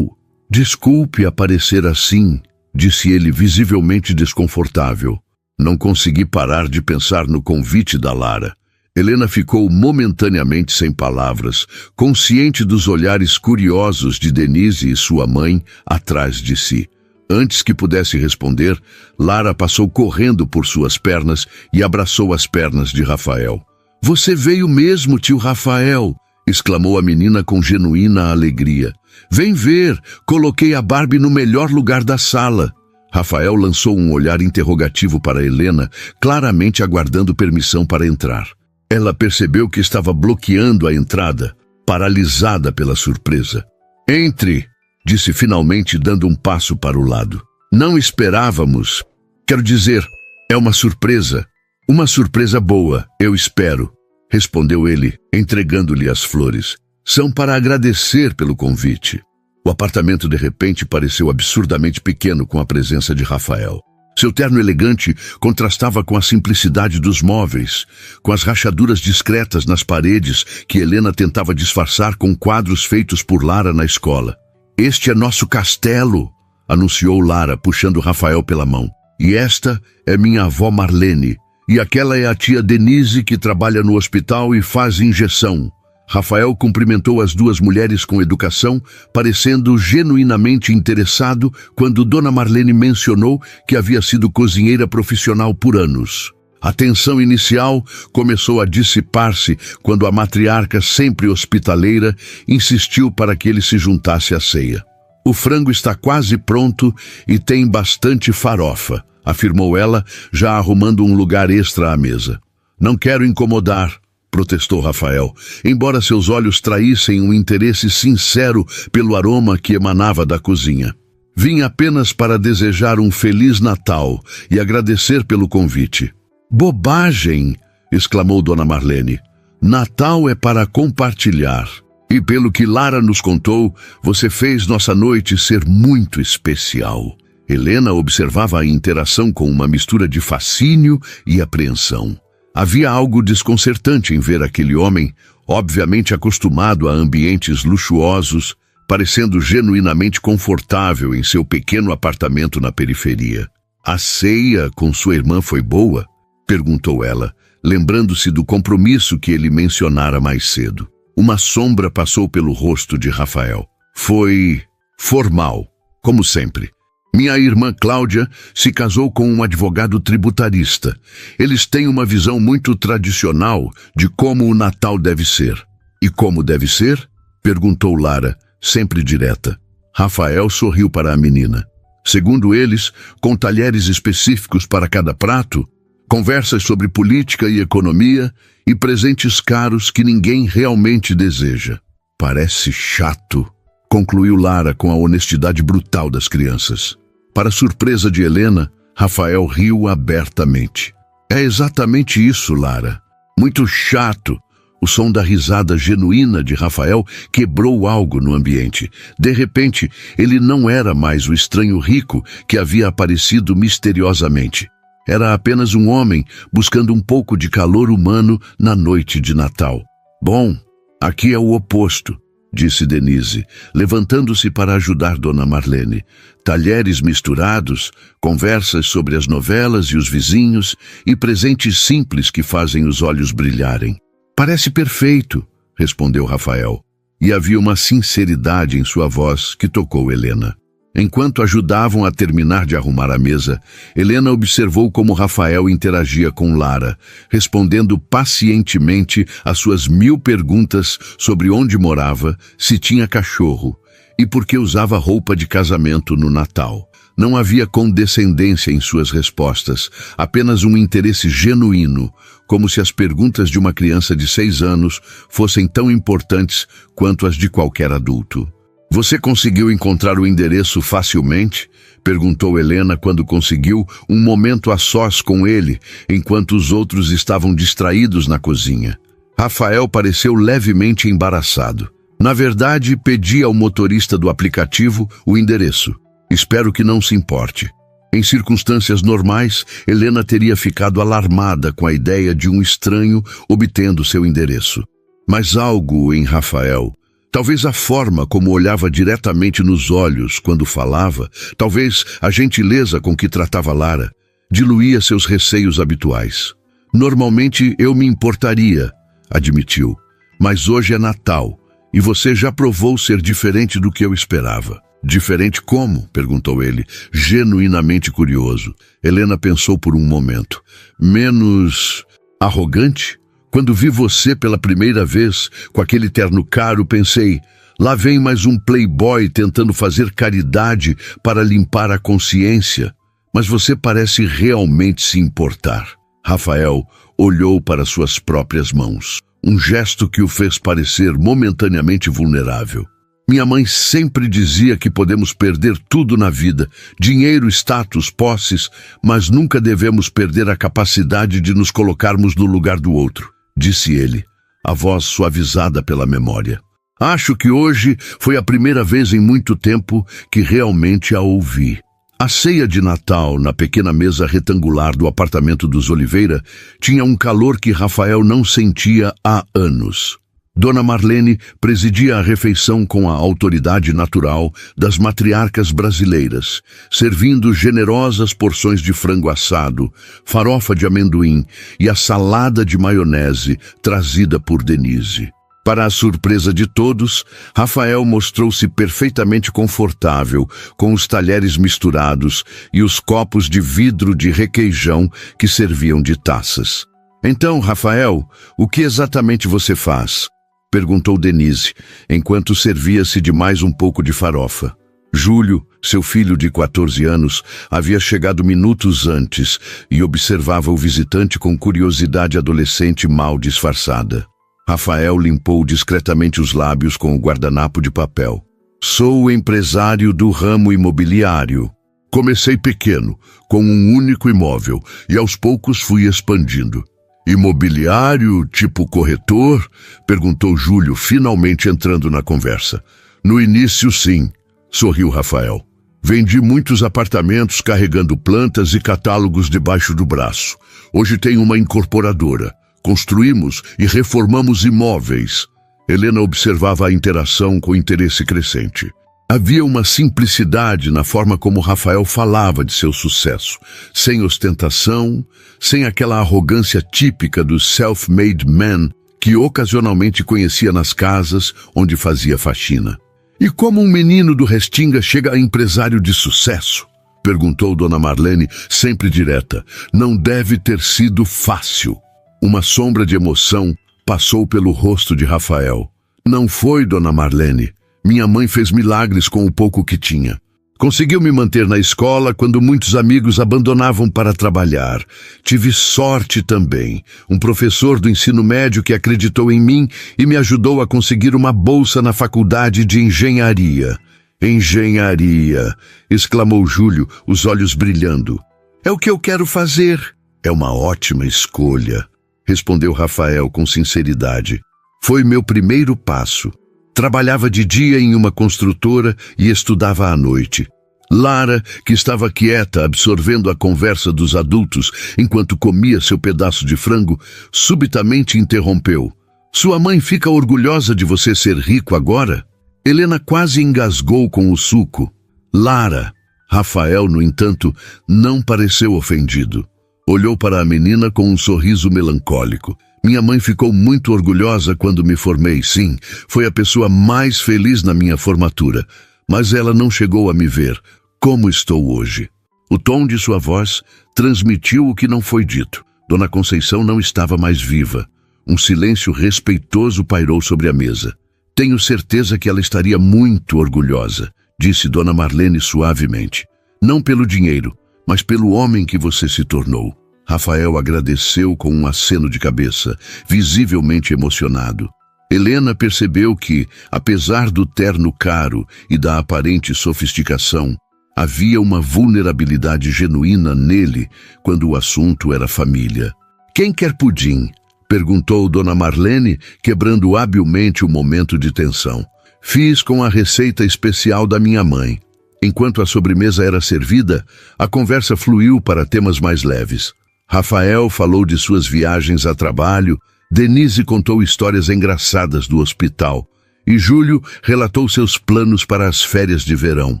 Desculpe aparecer assim, disse ele visivelmente desconfortável. Não consegui parar de pensar no convite da Lara. Helena ficou momentaneamente sem palavras, consciente dos olhares curiosos de Denise e sua mãe atrás de si. Antes que pudesse responder, Lara passou correndo por suas pernas e abraçou as pernas de Rafael. Você veio mesmo, tio Rafael, exclamou a menina com genuína alegria. Vem ver, coloquei a Barbie no melhor lugar da sala. Rafael lançou um olhar interrogativo para Helena, claramente aguardando permissão para entrar. Ela percebeu que estava bloqueando a entrada, paralisada pela surpresa. Entre, disse finalmente, dando um passo para o lado. Não esperávamos. Quero dizer, é uma surpresa. Uma surpresa boa, eu espero, respondeu ele, entregando-lhe as flores. São para agradecer pelo convite. O apartamento de repente pareceu absurdamente pequeno com a presença de Rafael. Seu terno elegante contrastava com a simplicidade dos móveis, com as rachaduras discretas nas paredes que Helena tentava disfarçar com quadros feitos por Lara na escola. Este é nosso castelo, anunciou Lara, puxando Rafael pela mão. E esta é minha avó Marlene. E aquela é a tia Denise que trabalha no hospital e faz injeção. Rafael cumprimentou as duas mulheres com educação, parecendo genuinamente interessado quando Dona Marlene mencionou que havia sido cozinheira profissional por anos. A tensão inicial começou a dissipar-se quando a matriarca, sempre hospitaleira, insistiu para que ele se juntasse à ceia. O frango está quase pronto e tem bastante farofa, afirmou ela, já arrumando um lugar extra à mesa. Não quero incomodar, protestou Rafael, embora seus olhos traíssem um interesse sincero pelo aroma que emanava da cozinha. Vim apenas para desejar um Feliz Natal e agradecer pelo convite. Bobagem! Exclamou Dona Marlene. Natal é para compartilhar. E pelo que Lara nos contou, você fez nossa noite ser muito especial. Helena observava a interação com uma mistura de fascínio e apreensão. Havia algo desconcertante em ver aquele homem, obviamente acostumado a ambientes luxuosos, parecendo genuinamente confortável em seu pequeno apartamento na periferia. A ceia com sua irmã foi boa? Perguntou ela, lembrando-se do compromisso que ele mencionara mais cedo. Uma sombra passou pelo rosto de Rafael. Foi formal, como sempre. Minha irmã Cláudia se casou com um advogado tributarista. Eles têm uma visão muito tradicional de como o Natal deve ser. E como deve ser? Perguntou Lara, sempre direta. Rafael sorriu para a menina. Segundo eles, com talheres específicos para cada prato, conversas sobre política e economia e presentes caros que ninguém realmente deseja. Parece chato, concluiu Lara com a honestidade brutal das crianças. Para surpresa de Helena, Rafael riu abertamente. É exatamente isso, Lara. Muito chato. O som da risada genuína de Rafael quebrou algo no ambiente. De repente, ele não era mais o estranho rico que havia aparecido misteriosamente. Era apenas um homem buscando um pouco de calor humano na noite de Natal. Bom, aqui é o oposto, disse Denise, levantando-se para ajudar Dona Marlene. Talheres misturados, conversas sobre as novelas e os vizinhos e presentes simples que fazem os olhos brilharem. Parece perfeito, respondeu Rafael, e havia uma sinceridade em sua voz que tocou Helena. Enquanto ajudavam a terminar de arrumar a mesa, Helena observou como Rafael interagia com Lara, respondendo pacientemente às suas 1000 perguntas sobre onde morava, se tinha cachorro e por que usava roupa de casamento no Natal. Não havia condescendência em suas respostas, apenas um interesse genuíno, como se as perguntas de uma criança de 6 anos fossem tão importantes quanto as de qualquer adulto. Você conseguiu encontrar o endereço facilmente? Perguntou Helena quando conseguiu um momento a sós com ele, enquanto os outros estavam distraídos na cozinha. Rafael pareceu levemente embaraçado. Na verdade, pedi ao motorista do aplicativo o endereço. Espero que não se importe. Em circunstâncias normais, Helena teria ficado alarmada com a ideia de um estranho obtendo seu endereço. Mas algo em Rafael, talvez a forma como olhava diretamente nos olhos quando falava, talvez a gentileza com que tratava Lara, diluía seus receios habituais. Normalmente eu me importaria, admitiu, mas hoje é Natal e você já provou ser diferente do que eu esperava. Diferente como? Perguntou ele, genuinamente curioso. Helena pensou por um momento. Menos arrogante? Quando vi você pela primeira vez, com aquele terno caro, pensei, lá vem mais um playboy tentando fazer caridade para limpar a consciência. Mas você parece realmente se importar. Rafael olhou para suas próprias mãos. Um gesto que o fez parecer momentaneamente vulnerável. Minha mãe sempre dizia que podemos perder tudo na vida, dinheiro, status, posses, mas nunca devemos perder a capacidade de nos colocarmos no lugar do outro, disse ele, a voz suavizada pela memória. Acho que hoje foi a primeira vez em muito tempo que realmente a ouvi. A ceia de Natal, na pequena mesa retangular do apartamento dos Oliveira, tinha um calor que Rafael não sentia há anos. Dona Marlene presidia a refeição com a autoridade natural das matriarcas brasileiras, servindo generosas porções de frango assado, farofa de amendoim e a salada de maionese trazida por Denise. Para a surpresa de todos, Rafael mostrou-se perfeitamente confortável com os talheres misturados e os copos de vidro de requeijão que serviam de taças. Então, Rafael, o que exatamente você faz? Perguntou Denise, enquanto servia-se de mais um pouco de farofa. Júlio, seu filho de 14 anos, havia chegado minutos antes e observava o visitante com curiosidade adolescente mal disfarçada. Rafael limpou discretamente os lábios com o guardanapo de papel. Sou empresário do ramo imobiliário. Comecei pequeno, com um único imóvel, e aos poucos fui expandindo. Imobiliário, tipo corretor? Perguntou Júlio, finalmente entrando na conversa. No início, sim, sorriu Rafael. Vendi muitos apartamentos carregando plantas e catálogos debaixo do braço. Hoje tenho uma incorporadora. Construímos e reformamos imóveis. Helena observava a interação com interesse crescente. Havia uma simplicidade na forma como Rafael falava de seu sucesso, sem ostentação, sem aquela arrogância típica do self-made man que ocasionalmente conhecia nas casas onde fazia faxina. E como um menino do Restinga chega a empresário de sucesso? Perguntou Dona Marlene, sempre direta. Não deve ter sido fácil. Uma sombra de emoção passou pelo rosto de Rafael. Não foi, Dona Marlene. Minha mãe fez milagres com o pouco que tinha. Conseguiu me manter na escola quando muitos amigos abandonavam para trabalhar. Tive sorte também. Um professor do ensino médio que acreditou em mim e me ajudou a conseguir uma bolsa na faculdade de engenharia. Engenharia! Exclamou Júlio, os olhos brilhando. É o que eu quero fazer. É uma ótima escolha, respondeu Rafael com sinceridade. Foi meu primeiro passo. Trabalhava de dia em uma construtora e estudava à noite. Lara, que estava quieta, absorvendo a conversa dos adultos enquanto comia seu pedaço de frango, subitamente interrompeu. Sua mãe fica orgulhosa de você ser rico agora? Helena quase engasgou com o suco. Lara. Rafael, no entanto, não pareceu ofendido. Olhou para a menina com um sorriso melancólico. Minha mãe ficou muito orgulhosa quando me formei, sim. Foi a pessoa mais feliz na minha formatura. Mas ela não chegou a me ver como estou hoje. O tom de sua voz transmitiu o que não foi dito. Dona Conceição não estava mais viva. Um silêncio respeitoso pairou sobre a mesa. Tenho certeza que ela estaria muito orgulhosa, disse Dona Marlene suavemente. Não pelo dinheiro, mas pelo homem que você se tornou. Rafael agradeceu com um aceno de cabeça, visivelmente emocionado. Helena percebeu que, apesar do terno caro e da aparente sofisticação, havia uma vulnerabilidade genuína nele quando o assunto era família. Quem quer pudim? Perguntou Dona Marlene, quebrando habilmente o momento de tensão. Fiz com a receita especial da minha mãe. Enquanto a sobremesa era servida, a conversa fluiu para temas mais leves. Rafael falou de suas viagens a trabalho, Denise contou histórias engraçadas do hospital e Júlio relatou seus planos para as férias de verão.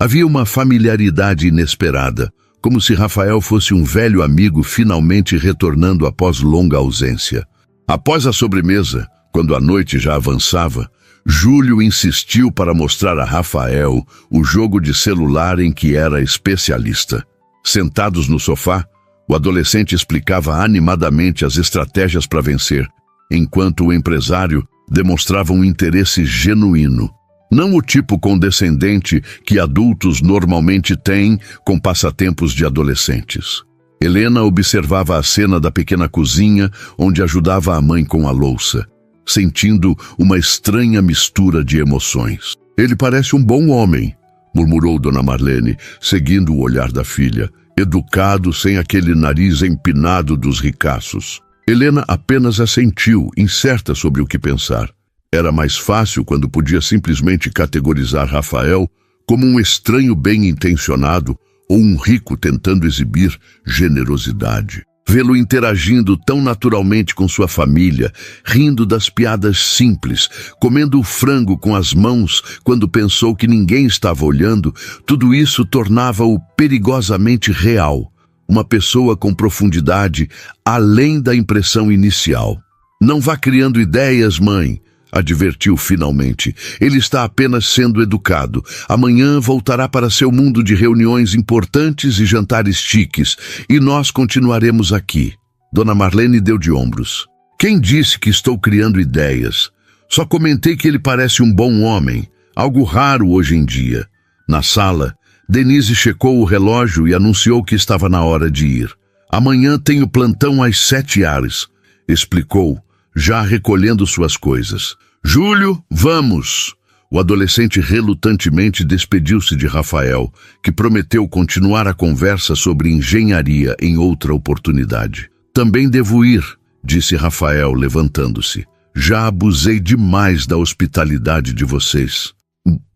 Havia uma familiaridade inesperada, como se Rafael fosse um velho amigo finalmente retornando após longa ausência. Após a sobremesa, quando a noite já avançava, Júlio insistiu para mostrar a Rafael o jogo de celular em que era especialista. Sentados no sofá, o adolescente explicava animadamente as estratégias para vencer, enquanto o empresário demonstrava um interesse genuíno. Não o tipo condescendente que adultos normalmente têm com passatempos de adolescentes. Helena observava a cena da pequena cozinha, onde ajudava a mãe com a louça, sentindo uma estranha mistura de emoções. Ele parece um bom homem, murmurou Dona Marlene, seguindo o olhar da filha. Educado, sem aquele nariz empinado dos ricaços. Helena apenas assentiu, incerta sobre o que pensar. Era mais fácil quando podia simplesmente categorizar Rafael como um estranho bem-intencionado ou um rico tentando exibir generosidade. Vê-lo interagindo tão naturalmente com sua família, rindo das piadas simples, comendo o frango com as mãos quando pensou que ninguém estava olhando, tudo isso tornava-o perigosamente real, uma pessoa com profundidade além da impressão inicial. Não vá criando ideias, mãe, advertiu finalmente. Ele está apenas sendo educado. Amanhã voltará para seu mundo de reuniões importantes e jantares chiques, e nós continuaremos aqui. Dona Marlene deu de ombros. Quem disse que estou criando ideias? Só comentei que ele parece um bom homem, algo raro hoje em dia. Na sala, Denise checou o relógio e anunciou que estava na hora de ir. Amanhã tenho plantão às 7h, explicou, já recolhendo suas coisas. Júlio, vamos! O adolescente relutantemente despediu-se de Rafael, que prometeu continuar a conversa sobre engenharia em outra oportunidade. Também devo ir, disse Rafael, levantando-se. Já abusei demais da hospitalidade de vocês.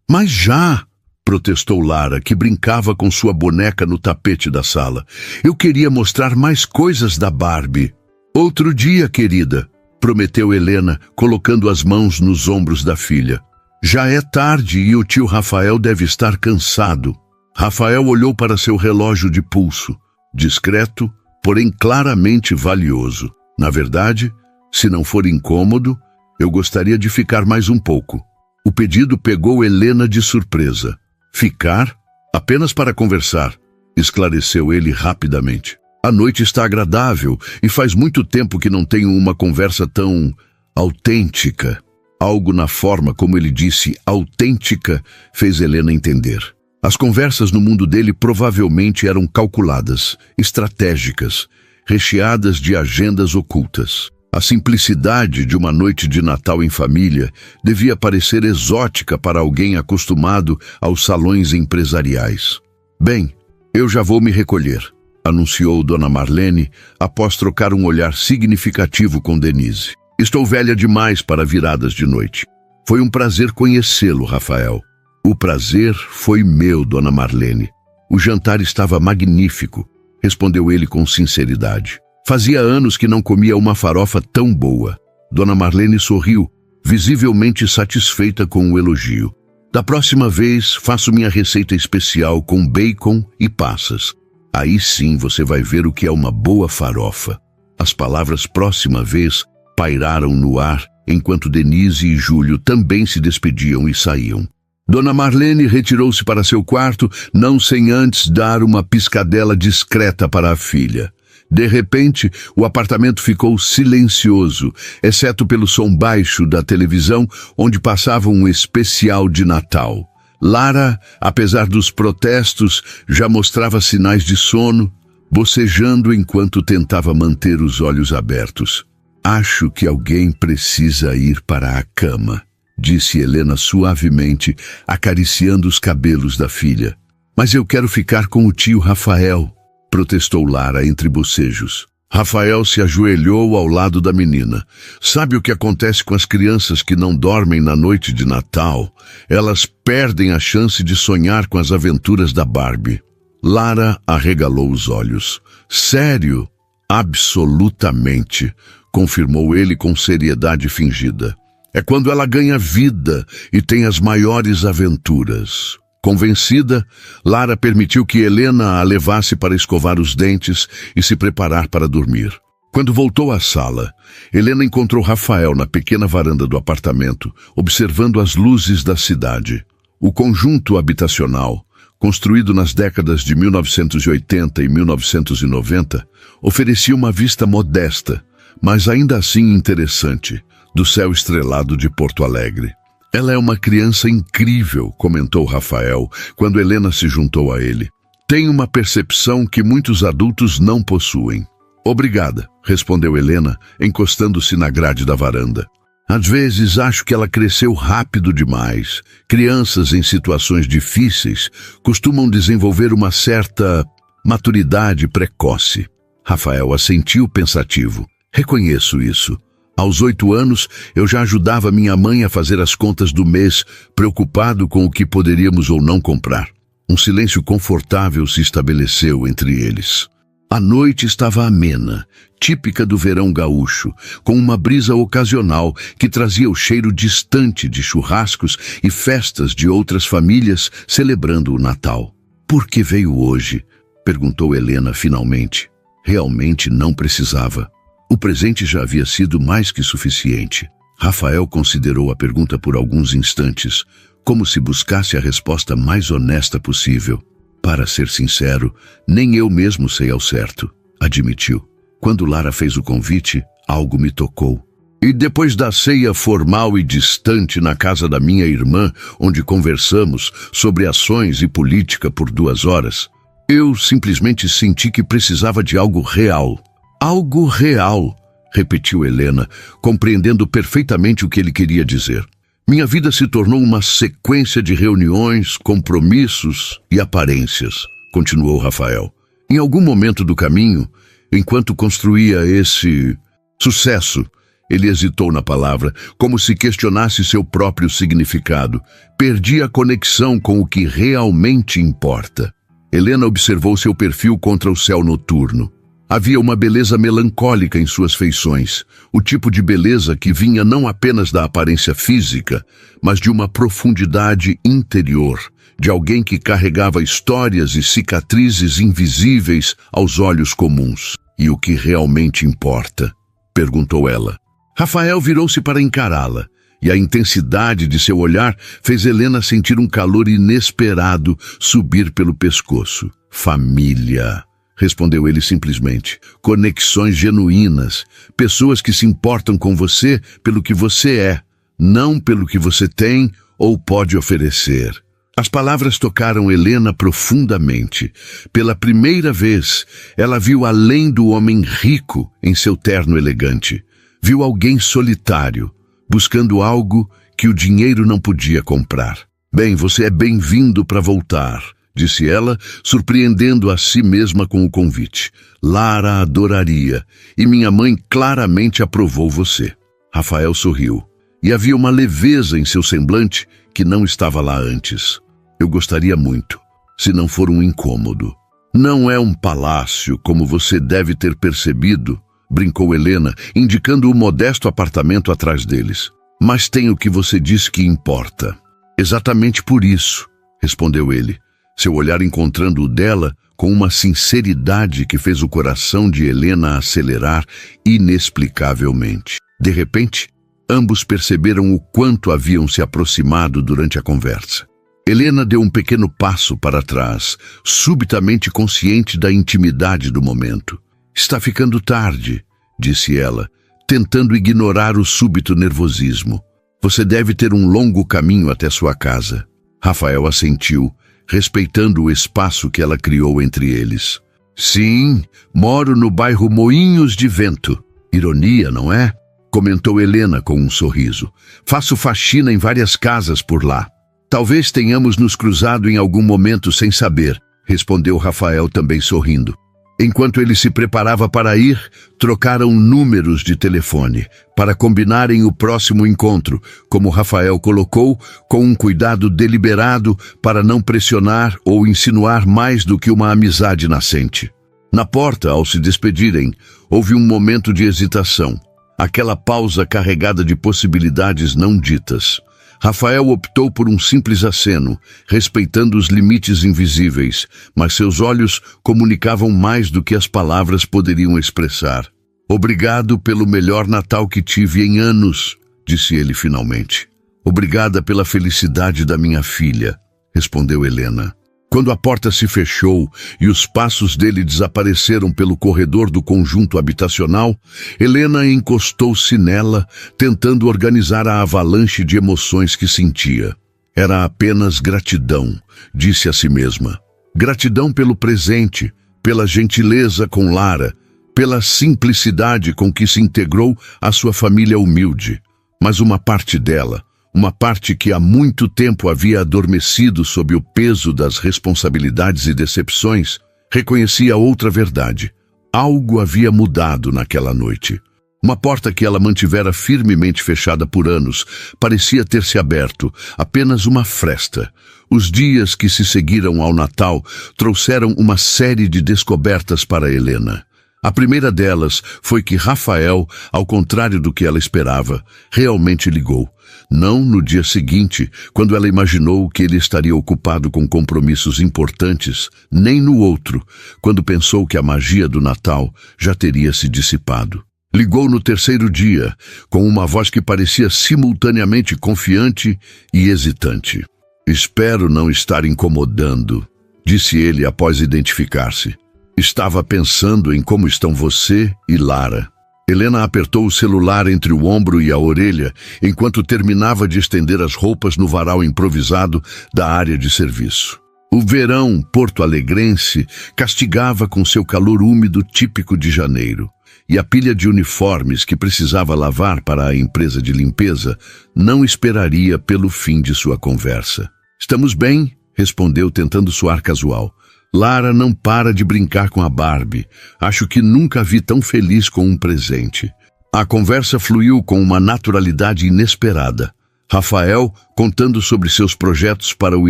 Mas já, protestou Lara, que brincava com sua boneca no tapete da sala. Eu queria mostrar mais coisas da Barbie. Outro dia, querida, prometeu Helena, colocando as mãos nos ombros da filha. Já é tarde e o tio Rafael deve estar cansado. Rafael olhou para seu relógio de pulso, discreto, porém claramente valioso. Na verdade, se não for incômodo, eu gostaria de ficar mais um pouco. O pedido pegou Helena de surpresa. Ficar? Apenas para conversar, esclareceu ele rapidamente. A noite está agradável e faz muito tempo que não tenho uma conversa tão autêntica. Algo na forma como ele disse autêntica fez Helena entender. As conversas no mundo dele provavelmente eram calculadas, estratégicas, recheadas de agendas ocultas. A simplicidade de uma noite de Natal em família devia parecer exótica para alguém acostumado aos salões empresariais. Bem, eu já vou me recolher, anunciou Dona Marlene após trocar um olhar significativo com Denise. Estou velha demais para viradas de noite. Foi um prazer conhecê-lo, Rafael. O prazer foi meu, Dona Marlene. O jantar estava magnífico, respondeu ele com sinceridade. Fazia anos que não comia uma farofa tão boa. Dona Marlene sorriu, visivelmente satisfeita com o elogio. Da próxima vez, faço minha receita especial com bacon e passas. Aí sim você vai ver o que é uma boa farofa. As palavras próxima vez pairaram no ar, enquanto Denise e Júlio também se despediam e saíam. Dona Marlene retirou-se para seu quarto, não sem antes dar uma piscadela discreta para a filha. De repente, o apartamento ficou silencioso, exceto pelo som baixo da televisão, onde passava um especial de Natal. Lara, apesar dos protestos, já mostrava sinais de sono, bocejando enquanto tentava manter os olhos abertos. Acho que alguém precisa ir para a cama, disse Helena suavemente, acariciando os cabelos da filha. Mas eu quero ficar com o tio Rafael, protestou Lara entre bocejos. Rafael se ajoelhou ao lado da menina. Sabe o que acontece com as crianças que não dormem na noite de Natal? Elas perdem a chance de sonhar com as aventuras da Barbie. Lara arregalou os olhos. Sério? Absolutamente, confirmou ele com seriedade fingida. É quando ela ganha vida e tem as maiores aventuras. Convencida, Lara permitiu que Helena a levasse para escovar os dentes e se preparar para dormir. Quando voltou à sala, Helena encontrou Rafael na pequena varanda do apartamento, observando as luzes da cidade. O conjunto habitacional, construído nas décadas de 1980 e 1990, oferecia uma vista modesta, mas ainda assim interessante, do céu estrelado de Porto Alegre. Ela é uma criança incrível, comentou Rafael, quando Helena se juntou a ele. Tem uma percepção que muitos adultos não possuem. Obrigada, respondeu Helena, encostando-se na grade da varanda. Às vezes acho que ela cresceu rápido demais. Crianças em situações difíceis costumam desenvolver uma certa maturidade precoce. Rafael assentiu pensativo. Reconheço isso. Aos 8 anos, eu já ajudava minha mãe a fazer as contas do mês, preocupado com o que poderíamos ou não comprar. Um silêncio confortável se estabeleceu entre eles. A noite estava amena, típica do verão gaúcho, com uma brisa ocasional que trazia o cheiro distante de churrascos e festas de outras famílias celebrando o Natal. Por que veio hoje? Perguntou Helena finalmente. Realmente não precisava. O presente já havia sido mais que suficiente. Rafael considerou a pergunta por alguns instantes, como se buscasse a resposta mais honesta possível. Para ser sincero, nem eu mesmo sei ao certo, admitiu. Quando Lara fez o convite, algo me tocou. E depois da ceia formal e distante na casa da minha irmã, onde conversamos sobre ações e política por 2 horas, eu simplesmente senti que precisava de algo real. Algo real, repetiu Helena, compreendendo perfeitamente o que ele queria dizer. Minha vida se tornou uma sequência de reuniões, compromissos e aparências, continuou Rafael. Em algum momento do caminho, enquanto construía esse sucesso, ele hesitou na palavra, como se questionasse seu próprio significado. Perdi a conexão com o que realmente importa. Helena observou seu perfil contra o céu noturno. Havia uma beleza melancólica em suas feições, o tipo de beleza que vinha não apenas da aparência física, mas de uma profundidade interior, de alguém que carregava histórias e cicatrizes invisíveis aos olhos comuns. E o que realmente importa? Perguntou ela. Rafael virou-se para encará-la, e a intensidade de seu olhar fez Helena sentir um calor inesperado subir pelo pescoço. Família, respondeu ele simplesmente. Conexões genuínas, pessoas que se importam com você pelo que você é, não pelo que você tem ou pode oferecer. As palavras tocaram Helena profundamente. Pela primeira vez, ela viu além do homem rico em seu terno elegante. Viu alguém solitário, buscando algo que o dinheiro não podia comprar. Bem, você é bem-vindo para voltar, disse ela, surpreendendo a si mesma com o convite. Lara adoraria, e minha mãe claramente aprovou você. Rafael sorriu, e havia uma leveza em seu semblante que não estava lá antes. Eu gostaria muito, se não for um incômodo. Não é um palácio, como você deve ter percebido, brincou Helena, indicando o modesto apartamento atrás deles. Mas tem o que você diz que importa. Exatamente por isso, respondeu ele, seu olhar encontrando o dela com uma sinceridade que fez o coração de Helena acelerar inexplicavelmente. De repente, ambos perceberam o quanto haviam se aproximado durante a conversa. Helena deu um pequeno passo para trás, subitamente consciente da intimidade do momento. Está ficando tarde, disse ela, tentando ignorar o súbito nervosismo. Você deve ter um longo caminho até sua casa. Rafael assentiu, respeitando o espaço que ela criou entre eles. Sim, moro no bairro Moinhos de Vento. Ironia, não é? Comentou Helena com um sorriso. Faço faxina em várias casas por lá. Talvez tenhamos nos cruzado em algum momento sem saber, respondeu Rafael também sorrindo. Enquanto ele se preparava para ir, trocaram números de telefone, para combinarem o próximo encontro, como Rafael colocou, com um cuidado deliberado para não pressionar ou insinuar mais do que uma amizade nascente. Na porta, ao se despedirem, houve um momento de hesitação, aquela pausa carregada de possibilidades não ditas. Rafael optou por um simples aceno, respeitando os limites invisíveis, mas seus olhos comunicavam mais do que as palavras poderiam expressar. Obrigado pelo melhor Natal que tive em anos, disse ele finalmente. Obrigada pela felicidade da minha filha, respondeu Helena. Quando a porta se fechou e os passos dele desapareceram pelo corredor do conjunto habitacional, Helena encostou-se nela, tentando organizar a avalanche de emoções que sentia. Era apenas gratidão, disse a si mesma. Gratidão pelo presente, pela gentileza com Lara, pela simplicidade com que se integrou à sua família humilde. Mas uma parte dela, uma parte que há muito tempo havia adormecido sob o peso das responsabilidades e decepções, reconhecia outra verdade. Algo havia mudado naquela noite. Uma porta que ela mantivera firmemente fechada por anos parecia ter se aberto, apenas uma fresta. Os dias que se seguiram ao Natal trouxeram uma série de descobertas para Helena. A primeira delas foi que Rafael, ao contrário do que ela esperava, realmente ligou. Não no dia seguinte, quando ela imaginou que ele estaria ocupado com compromissos importantes, nem no outro, quando pensou que a magia do Natal já teria se dissipado. Ligou no terceiro dia, com uma voz que parecia simultaneamente confiante e hesitante. Espero não estar incomodando, disse ele após identificar-se. Estava pensando em como estão você e Lara. Helena apertou o celular entre o ombro e a orelha enquanto terminava de estender as roupas no varal improvisado da área de serviço. O verão porto-alegrense castigava com seu calor úmido típico de janeiro, e a pilha de uniformes que precisava lavar para a empresa de limpeza não esperaria pelo fim de sua conversa. "Estamos bem?", respondeu tentando soar casual. "Lara não para de brincar com a Barbie. Acho que nunca a vi tão feliz com um presente." A conversa fluiu com uma naturalidade inesperada. Rafael contando sobre seus projetos para o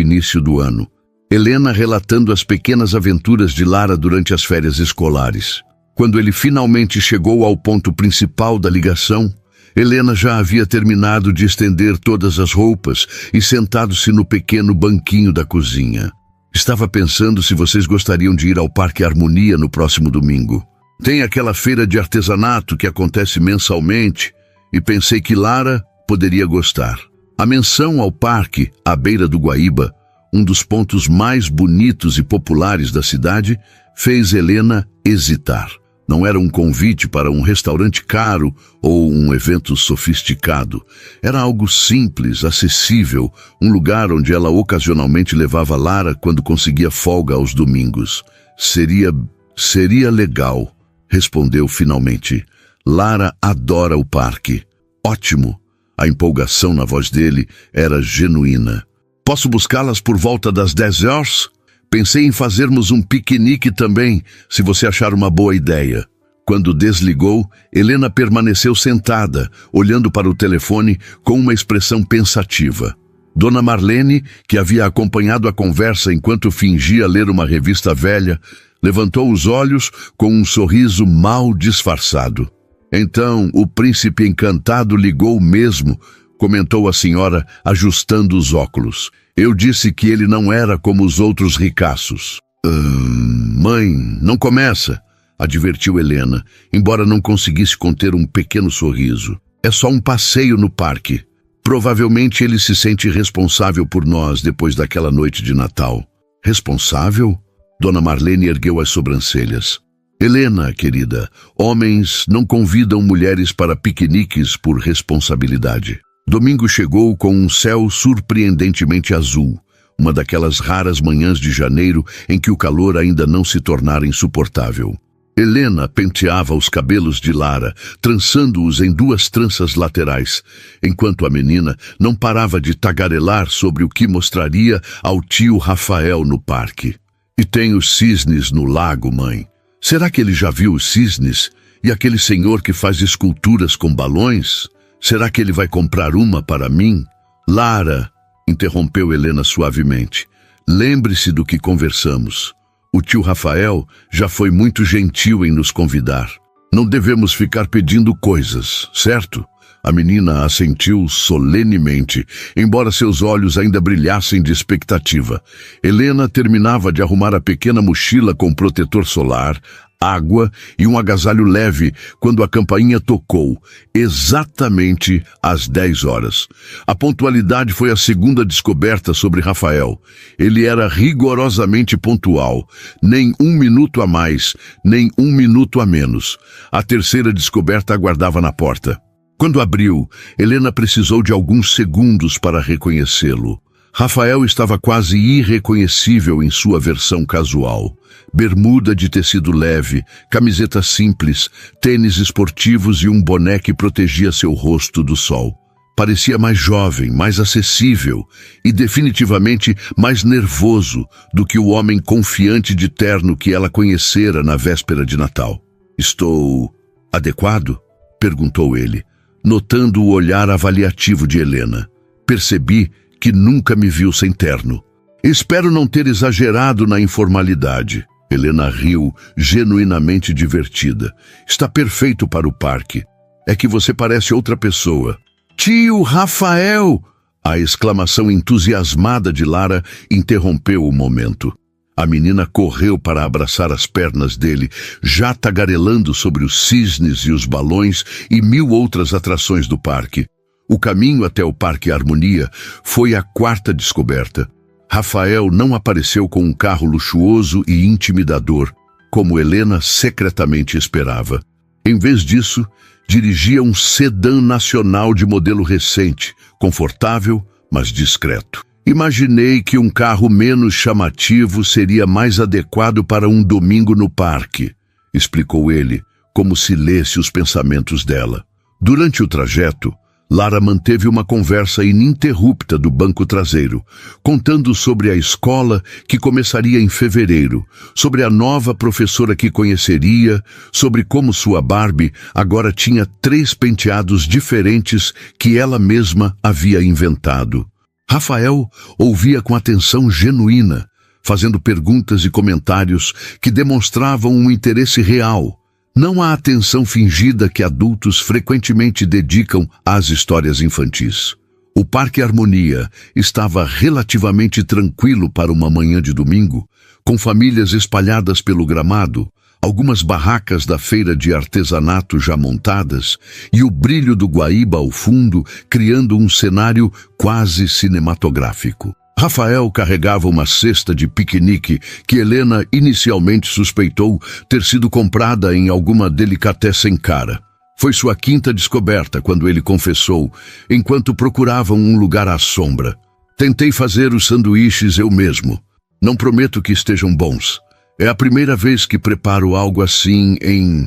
início do ano. Helena relatando as pequenas aventuras de Lara durante as férias escolares. Quando ele finalmente chegou ao ponto principal da ligação, Helena já havia terminado de estender todas as roupas e sentado-se no pequeno banquinho da cozinha. "Estava pensando se vocês gostariam de ir ao Parque Harmonia no próximo domingo. Tem aquela feira de artesanato que acontece mensalmente e pensei que Lara poderia gostar." A menção ao parque, à beira do Guaíba, um dos pontos mais bonitos e populares da cidade, fez Helena hesitar. Não era um convite para um restaurante caro ou um evento sofisticado. Era algo simples, acessível, um lugar onde ela ocasionalmente levava Lara quando conseguia folga aos domingos. Seria legal, respondeu finalmente. Lara adora o parque." "Ótimo." A empolgação na voz dele era genuína. "Posso buscá-las por volta das 10 horas? Pensei em fazermos um piquenique também, se você achar uma boa ideia." Quando desligou, Helena permaneceu sentada, olhando para o telefone com uma expressão pensativa. Dona Marlene, que havia acompanhado a conversa enquanto fingia ler uma revista velha, levantou os olhos com um sorriso mal disfarçado. "Então, o príncipe encantado ligou mesmo", comentou a senhora, ajustando os óculos. "Eu disse que ele não era como os outros ricaços." Mãe, não começa", advertiu Helena, embora não conseguisse conter um pequeno sorriso. "É só um passeio no parque. Provavelmente ele se sente responsável por nós depois daquela noite de Natal." "Responsável?" Dona Marlene ergueu as sobrancelhas. "Helena, querida, homens não convidam mulheres para piqueniques por responsabilidade." Domingo chegou com um céu surpreendentemente azul, uma daquelas raras manhãs de janeiro em que o calor ainda não se tornara insuportável. Helena penteava os cabelos de Lara, trançando-os em 2 tranças laterais, enquanto a menina não parava de tagarelar sobre o que mostraria ao tio Rafael no parque. "E tem os cisnes no lago, mãe. Será que ele já viu os cisnes? E aquele senhor que faz esculturas com balões? Será que ele vai comprar uma para mim?" "Lara", interrompeu Helena suavemente, "lembre-se do que conversamos. O tio Rafael já foi muito gentil em nos convidar. Não devemos ficar pedindo coisas, certo?" A menina assentiu solenemente, embora seus olhos ainda brilhassem de expectativa. Helena terminava de arrumar a pequena mochila com protetor solar, água e um agasalho leve quando a campainha tocou, exatamente às 10 horas. A pontualidade foi a segunda descoberta sobre Rafael. Ele era rigorosamente pontual, nem 1 minuto a mais, nem 1 minuto a menos. A terceira descoberta aguardava na porta. Quando abriu, Helena precisou de alguns segundos para reconhecê-lo. Rafael estava quase irreconhecível em sua versão casual. Bermuda de tecido leve, camiseta simples, tênis esportivos e um boné que protegia seu rosto do sol. Parecia mais jovem, mais acessível e definitivamente mais nervoso do que o homem confiante de terno que ela conhecera na véspera de Natal. "Estou adequado?" perguntou ele, notando o olhar avaliativo de Helena. "Percebi que nunca me viu sem terno." "Espero não ter exagerado na informalidade." Helena riu, genuinamente divertida. "Está perfeito para o parque. É que você parece outra pessoa." "Tio Rafael!" A exclamação entusiasmada de Lara interrompeu o momento. A menina correu para abraçar as pernas dele, já tagarelando sobre os cisnes e os balões e 1000 outras atrações do parque. O caminho até o Parque Harmonia foi a 4ª descoberta. Rafael não apareceu com um carro luxuoso e intimidador, como Helena secretamente esperava. Em vez disso, dirigia um sedã nacional de modelo recente, confortável, mas discreto. Imaginei que um carro menos chamativo seria mais adequado para um domingo no parque, explicou ele, como se lesse os pensamentos dela. Durante o trajeto, Lara manteve uma conversa ininterrupta do banco traseiro, contando sobre a escola que começaria em fevereiro, sobre a nova professora que conheceria, sobre como sua Barbie agora tinha 3 penteados diferentes que ela mesma havia inventado. Rafael ouvia com atenção genuína, fazendo perguntas e comentários que demonstravam um interesse real, não a atenção fingida que adultos frequentemente dedicam às histórias infantis. O Parque Harmonia estava relativamente tranquilo para uma manhã de domingo, com famílias espalhadas pelo gramado, algumas barracas da feira de artesanato já montadas e o brilho do Guaíba ao fundo, criando um cenário quase cinematográfico. Rafael carregava uma cesta de piquenique que Helena inicialmente suspeitou ter sido comprada em alguma delicatessen cara. Foi sua quinta descoberta quando ele confessou, enquanto procuravam um lugar à sombra. Tentei fazer os sanduíches eu mesmo. Não prometo que estejam bons. É a primeira vez que preparo algo assim em,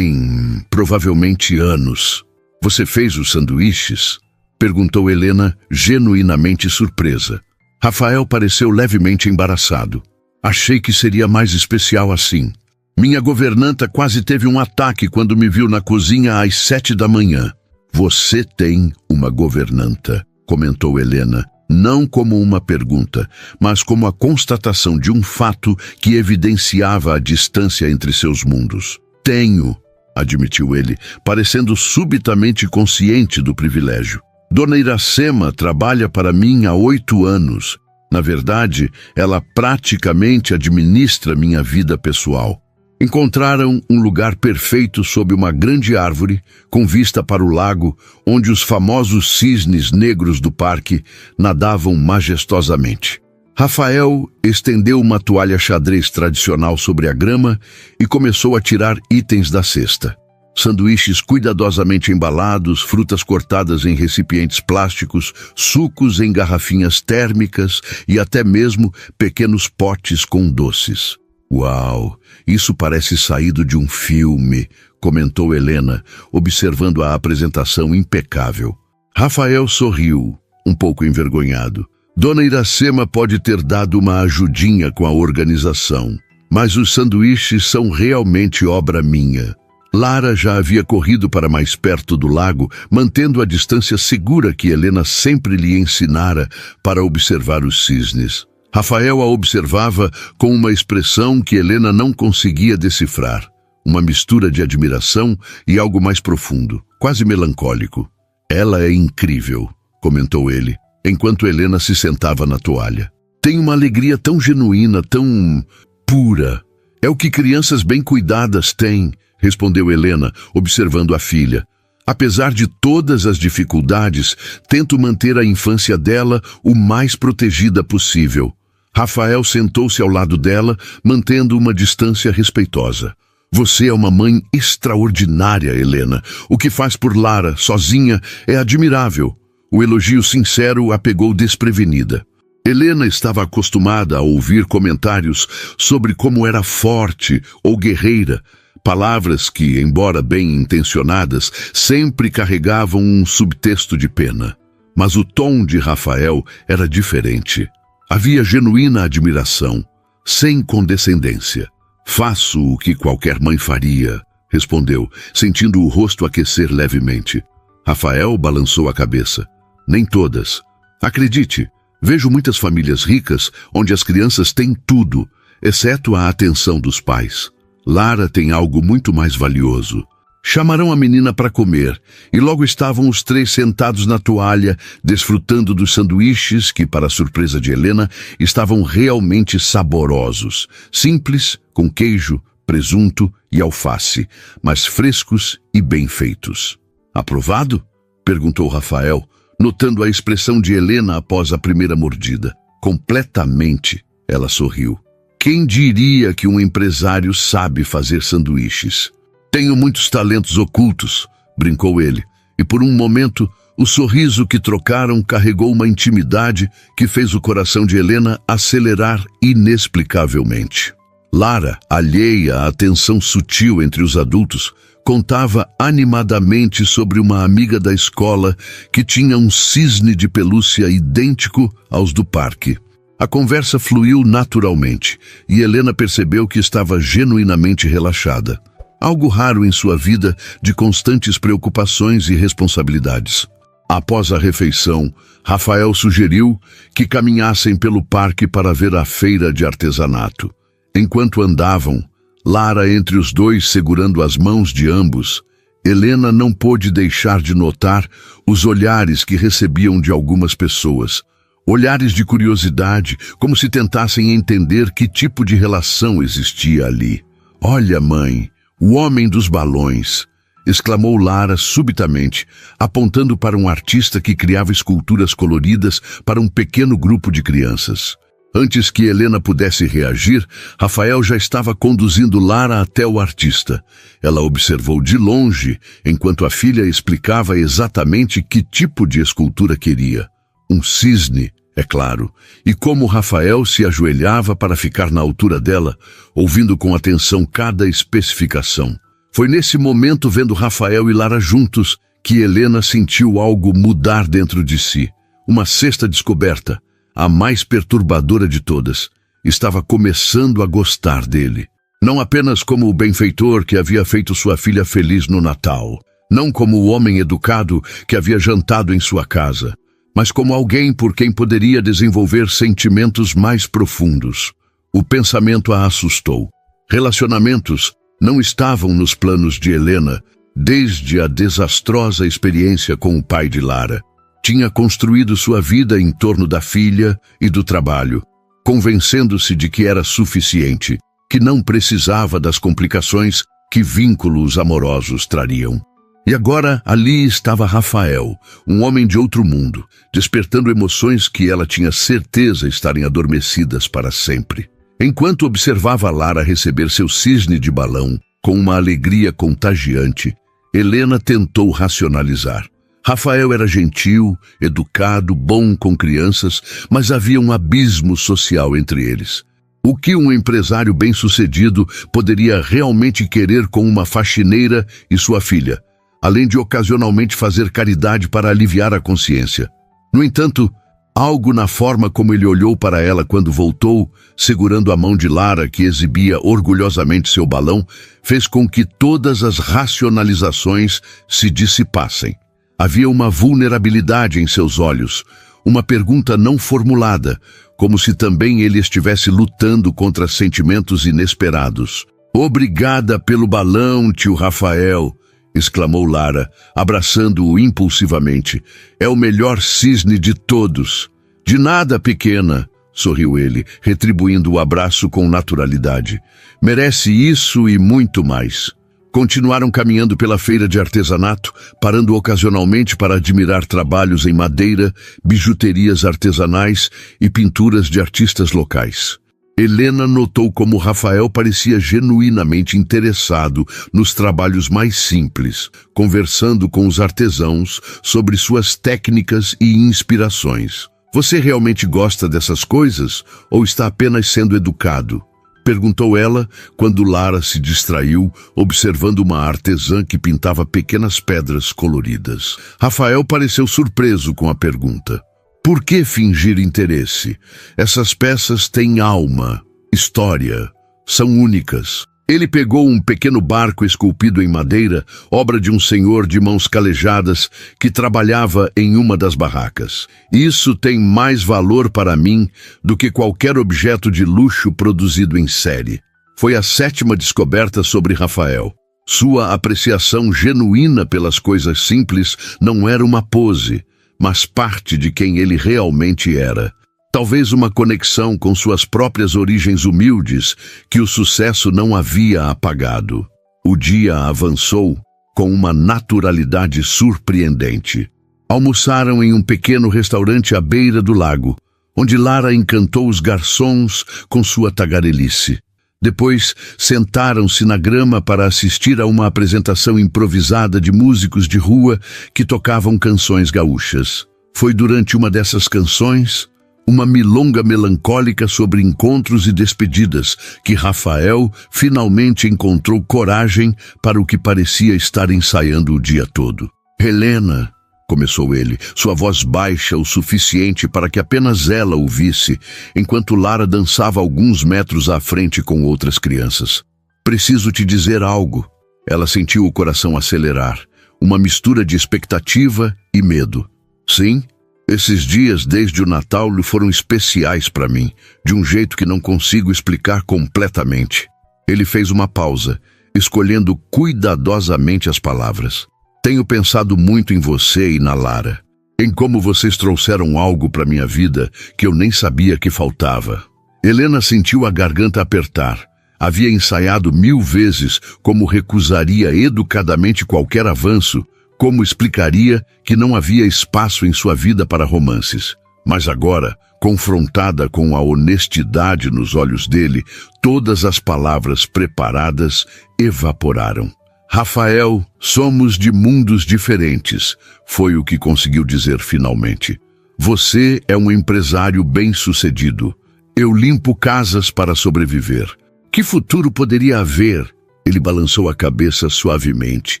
provavelmente anos. Você fez os sanduíches? Perguntou Helena, genuinamente surpresa. Rafael pareceu levemente embaraçado. Achei que seria mais especial assim. Minha governanta quase teve um ataque quando me viu na cozinha às 7 da manhã. Você tem uma governanta, comentou Helena, não como uma pergunta, mas como a constatação de um fato que evidenciava a distância entre seus mundos. Tenho, admitiu ele, parecendo subitamente consciente do privilégio. Dona Iracema trabalha para mim há 8 anos. Na verdade, ela praticamente administra minha vida pessoal. Encontraram um lugar perfeito sob uma grande árvore, com vista para o lago, onde os famosos cisnes negros do parque nadavam majestosamente. Rafael estendeu uma toalha xadrez tradicional sobre a grama e começou a tirar itens da cesta. Sanduíches cuidadosamente embalados, frutas cortadas em recipientes plásticos, sucos em garrafinhas térmicas e até mesmo pequenos potes com doces. Uau, isso parece saído de um filme, comentou Helena, observando a apresentação impecável. Rafael sorriu, um pouco envergonhado. Dona Iracema pode ter dado uma ajudinha com a organização, mas os sanduíches são realmente obra minha. Lara já havia corrido para mais perto do lago, mantendo a distância segura que Helena sempre lhe ensinara para observar os cisnes. Rafael a observava com uma expressão que Helena não conseguia decifrar, uma mistura de admiração e algo mais profundo, quase melancólico. Ela é incrível, comentou ele, enquanto Helena se sentava na toalha. Tem uma alegria tão genuína, tão pura. É o que crianças bem cuidadas têm, respondeu Helena, observando a filha. Apesar de todas as dificuldades, tento manter a infância dela o mais protegida possível. Rafael sentou-se ao lado dela, mantendo uma distância respeitosa. Você é uma mãe extraordinária, Helena. O que faz por Lara, sozinha, é admirável. O elogio sincero a pegou desprevenida. Helena estava acostumada a ouvir comentários sobre como era forte ou guerreira, palavras que, embora bem intencionadas, sempre carregavam um subtexto de pena. Mas o tom de Rafael era diferente. Havia genuína admiração, sem condescendência. Faço o que qualquer mãe faria, respondeu, sentindo o rosto aquecer levemente. Rafael balançou a cabeça. Nem todas. Acredite, vejo muitas famílias ricas onde as crianças têm tudo, exceto a atenção dos pais. Lara tem algo muito mais valioso. Chamarão a menina para comer, e logo estavam os 3 sentados na toalha, desfrutando dos sanduíches que, para a surpresa de Helena, estavam realmente saborosos. Simples, com queijo, presunto e alface, mas frescos e bem feitos. Aprovado? Perguntou Rafael, notando a expressão de Helena após a primeira mordida. Completamente, ela sorriu. Quem diria que um empresário sabe fazer sanduíches? Tenho muitos talentos ocultos, brincou ele, e por um momento o sorriso que trocaram carregou uma intimidade que fez o coração de Helena acelerar inexplicavelmente. Lara, alheia à tensão sutil entre os adultos, contava animadamente sobre uma amiga da escola que tinha um cisne de pelúcia idêntico aos do parque. A conversa fluiu naturalmente e Helena percebeu que estava genuinamente relaxada. Algo raro em sua vida de constantes preocupações e responsabilidades. Após a refeição, Rafael sugeriu que caminhassem pelo parque para ver a feira de artesanato. Enquanto andavam, Lara entre os dois segurando as mãos de ambos, Helena não pôde deixar de notar os olhares que recebiam de algumas pessoas. Olhares de curiosidade, como se tentassem entender que tipo de relação existia ali. "Olha, mãe, o homem dos balões!" exclamou Lara subitamente, apontando para um artista que criava esculturas coloridas para um pequeno grupo de crianças. Antes que Helena pudesse reagir, Rafael já estava conduzindo Lara até o artista. Ela observou de longe, enquanto a filha explicava exatamente que tipo de escultura queria. Um cisne, é claro, e como Rafael se ajoelhava para ficar na altura dela, ouvindo com atenção cada especificação. Foi nesse momento, vendo Rafael e Lara juntos, que Helena sentiu algo mudar dentro de si. Uma sexta descoberta, a mais perturbadora de todas, estava começando a gostar dele. Não apenas como o benfeitor que havia feito sua filha feliz no Natal, não como o homem educado que havia jantado em sua casa, mas como alguém por quem poderia desenvolver sentimentos mais profundos. O pensamento a assustou. Relacionamentos não estavam nos planos de Helena desde a desastrosa experiência com o pai de Lara. Tinha construído sua vida em torno da filha e do trabalho, convencendo-se de que era suficiente, que não precisava das complicações que vínculos amorosos trariam. E agora ali estava Rafael, um homem de outro mundo, despertando emoções que ela tinha certeza estarem adormecidas para sempre. Enquanto observava Lara receber seu cisne de balão com uma alegria contagiante, Helena tentou racionalizar. Rafael era gentil, educado, bom com crianças, mas havia um abismo social entre eles. O que um empresário bem-sucedido poderia realmente querer com uma faxineira e sua filha, além de ocasionalmente fazer caridade para aliviar a consciência? No entanto, algo na forma como ele olhou para ela quando voltou, segurando a mão de Lara, que exibia orgulhosamente seu balão, fez com que todas as racionalizações se dissipassem. Havia uma vulnerabilidade em seus olhos, uma pergunta não formulada, como se também ele estivesse lutando contra sentimentos inesperados. "Obrigada pelo balão, tio Rafael", exclamou Lara, abraçando-o impulsivamente. "É o melhor cisne de todos." "De nada, pequena", sorriu ele, retribuindo o abraço com naturalidade. "Merece isso e muito mais." Continuaram caminhando pela feira de artesanato, parando ocasionalmente para admirar trabalhos em madeira, bijuterias artesanais e pinturas de artistas locais. Helena notou como Rafael parecia genuinamente interessado nos trabalhos mais simples, conversando com os artesãos sobre suas técnicas e inspirações. "Você realmente gosta dessas coisas ou está apenas sendo educado?" perguntou ela quando Lara se distraiu, observando uma artesã que pintava pequenas pedras coloridas. Rafael pareceu surpreso com a pergunta. "Por que fingir interesse? Essas peças têm alma, história, são únicas." Ele pegou um pequeno barco esculpido em madeira, obra de um senhor de mãos calejadas que trabalhava em uma das barracas. "Isso tem mais valor para mim do que qualquer objeto de luxo produzido em série." Foi a 7ª descoberta sobre Rafael. Sua apreciação genuína pelas coisas simples não era uma pose, mas parte de quem ele realmente era. Talvez uma conexão com suas próprias origens humildes que o sucesso não havia apagado. O dia avançou com uma naturalidade surpreendente. Almoçaram em um pequeno restaurante à beira do lago, onde Lara encantou os garçons com sua tagarelice. Depois, sentaram-se na grama para assistir a uma apresentação improvisada de músicos de rua que tocavam canções gaúchas. Foi durante uma dessas canções, uma milonga melancólica sobre encontros e despedidas, que Rafael finalmente encontrou coragem para o que parecia estar ensaiando o dia todo. "Helena", começou ele, sua voz baixa o suficiente para que apenas ela o visse, enquanto Lara dançava alguns metros à frente com outras crianças. "Preciso te dizer algo." Ela sentiu o coração acelerar, uma mistura de expectativa e medo. "Sim, esses dias desde o Natal foram especiais para mim, de um jeito que não consigo explicar completamente." Ele fez uma pausa, escolhendo cuidadosamente as palavras. "Tenho pensado muito em você e na Lara, em como vocês trouxeram algo para minha vida que eu nem sabia que faltava." Helena sentiu a garganta apertar. Havia ensaiado 1000 vezes como recusaria educadamente qualquer avanço, como explicaria que não havia espaço em sua vida para romances. Mas agora, confrontada com a honestidade nos olhos dele, todas as palavras preparadas evaporaram. "Rafael, somos de mundos diferentes", foi o que conseguiu dizer finalmente. "Você é um empresário bem-sucedido. Eu limpo casas para sobreviver. Que futuro poderia haver?" Ele balançou a cabeça suavemente.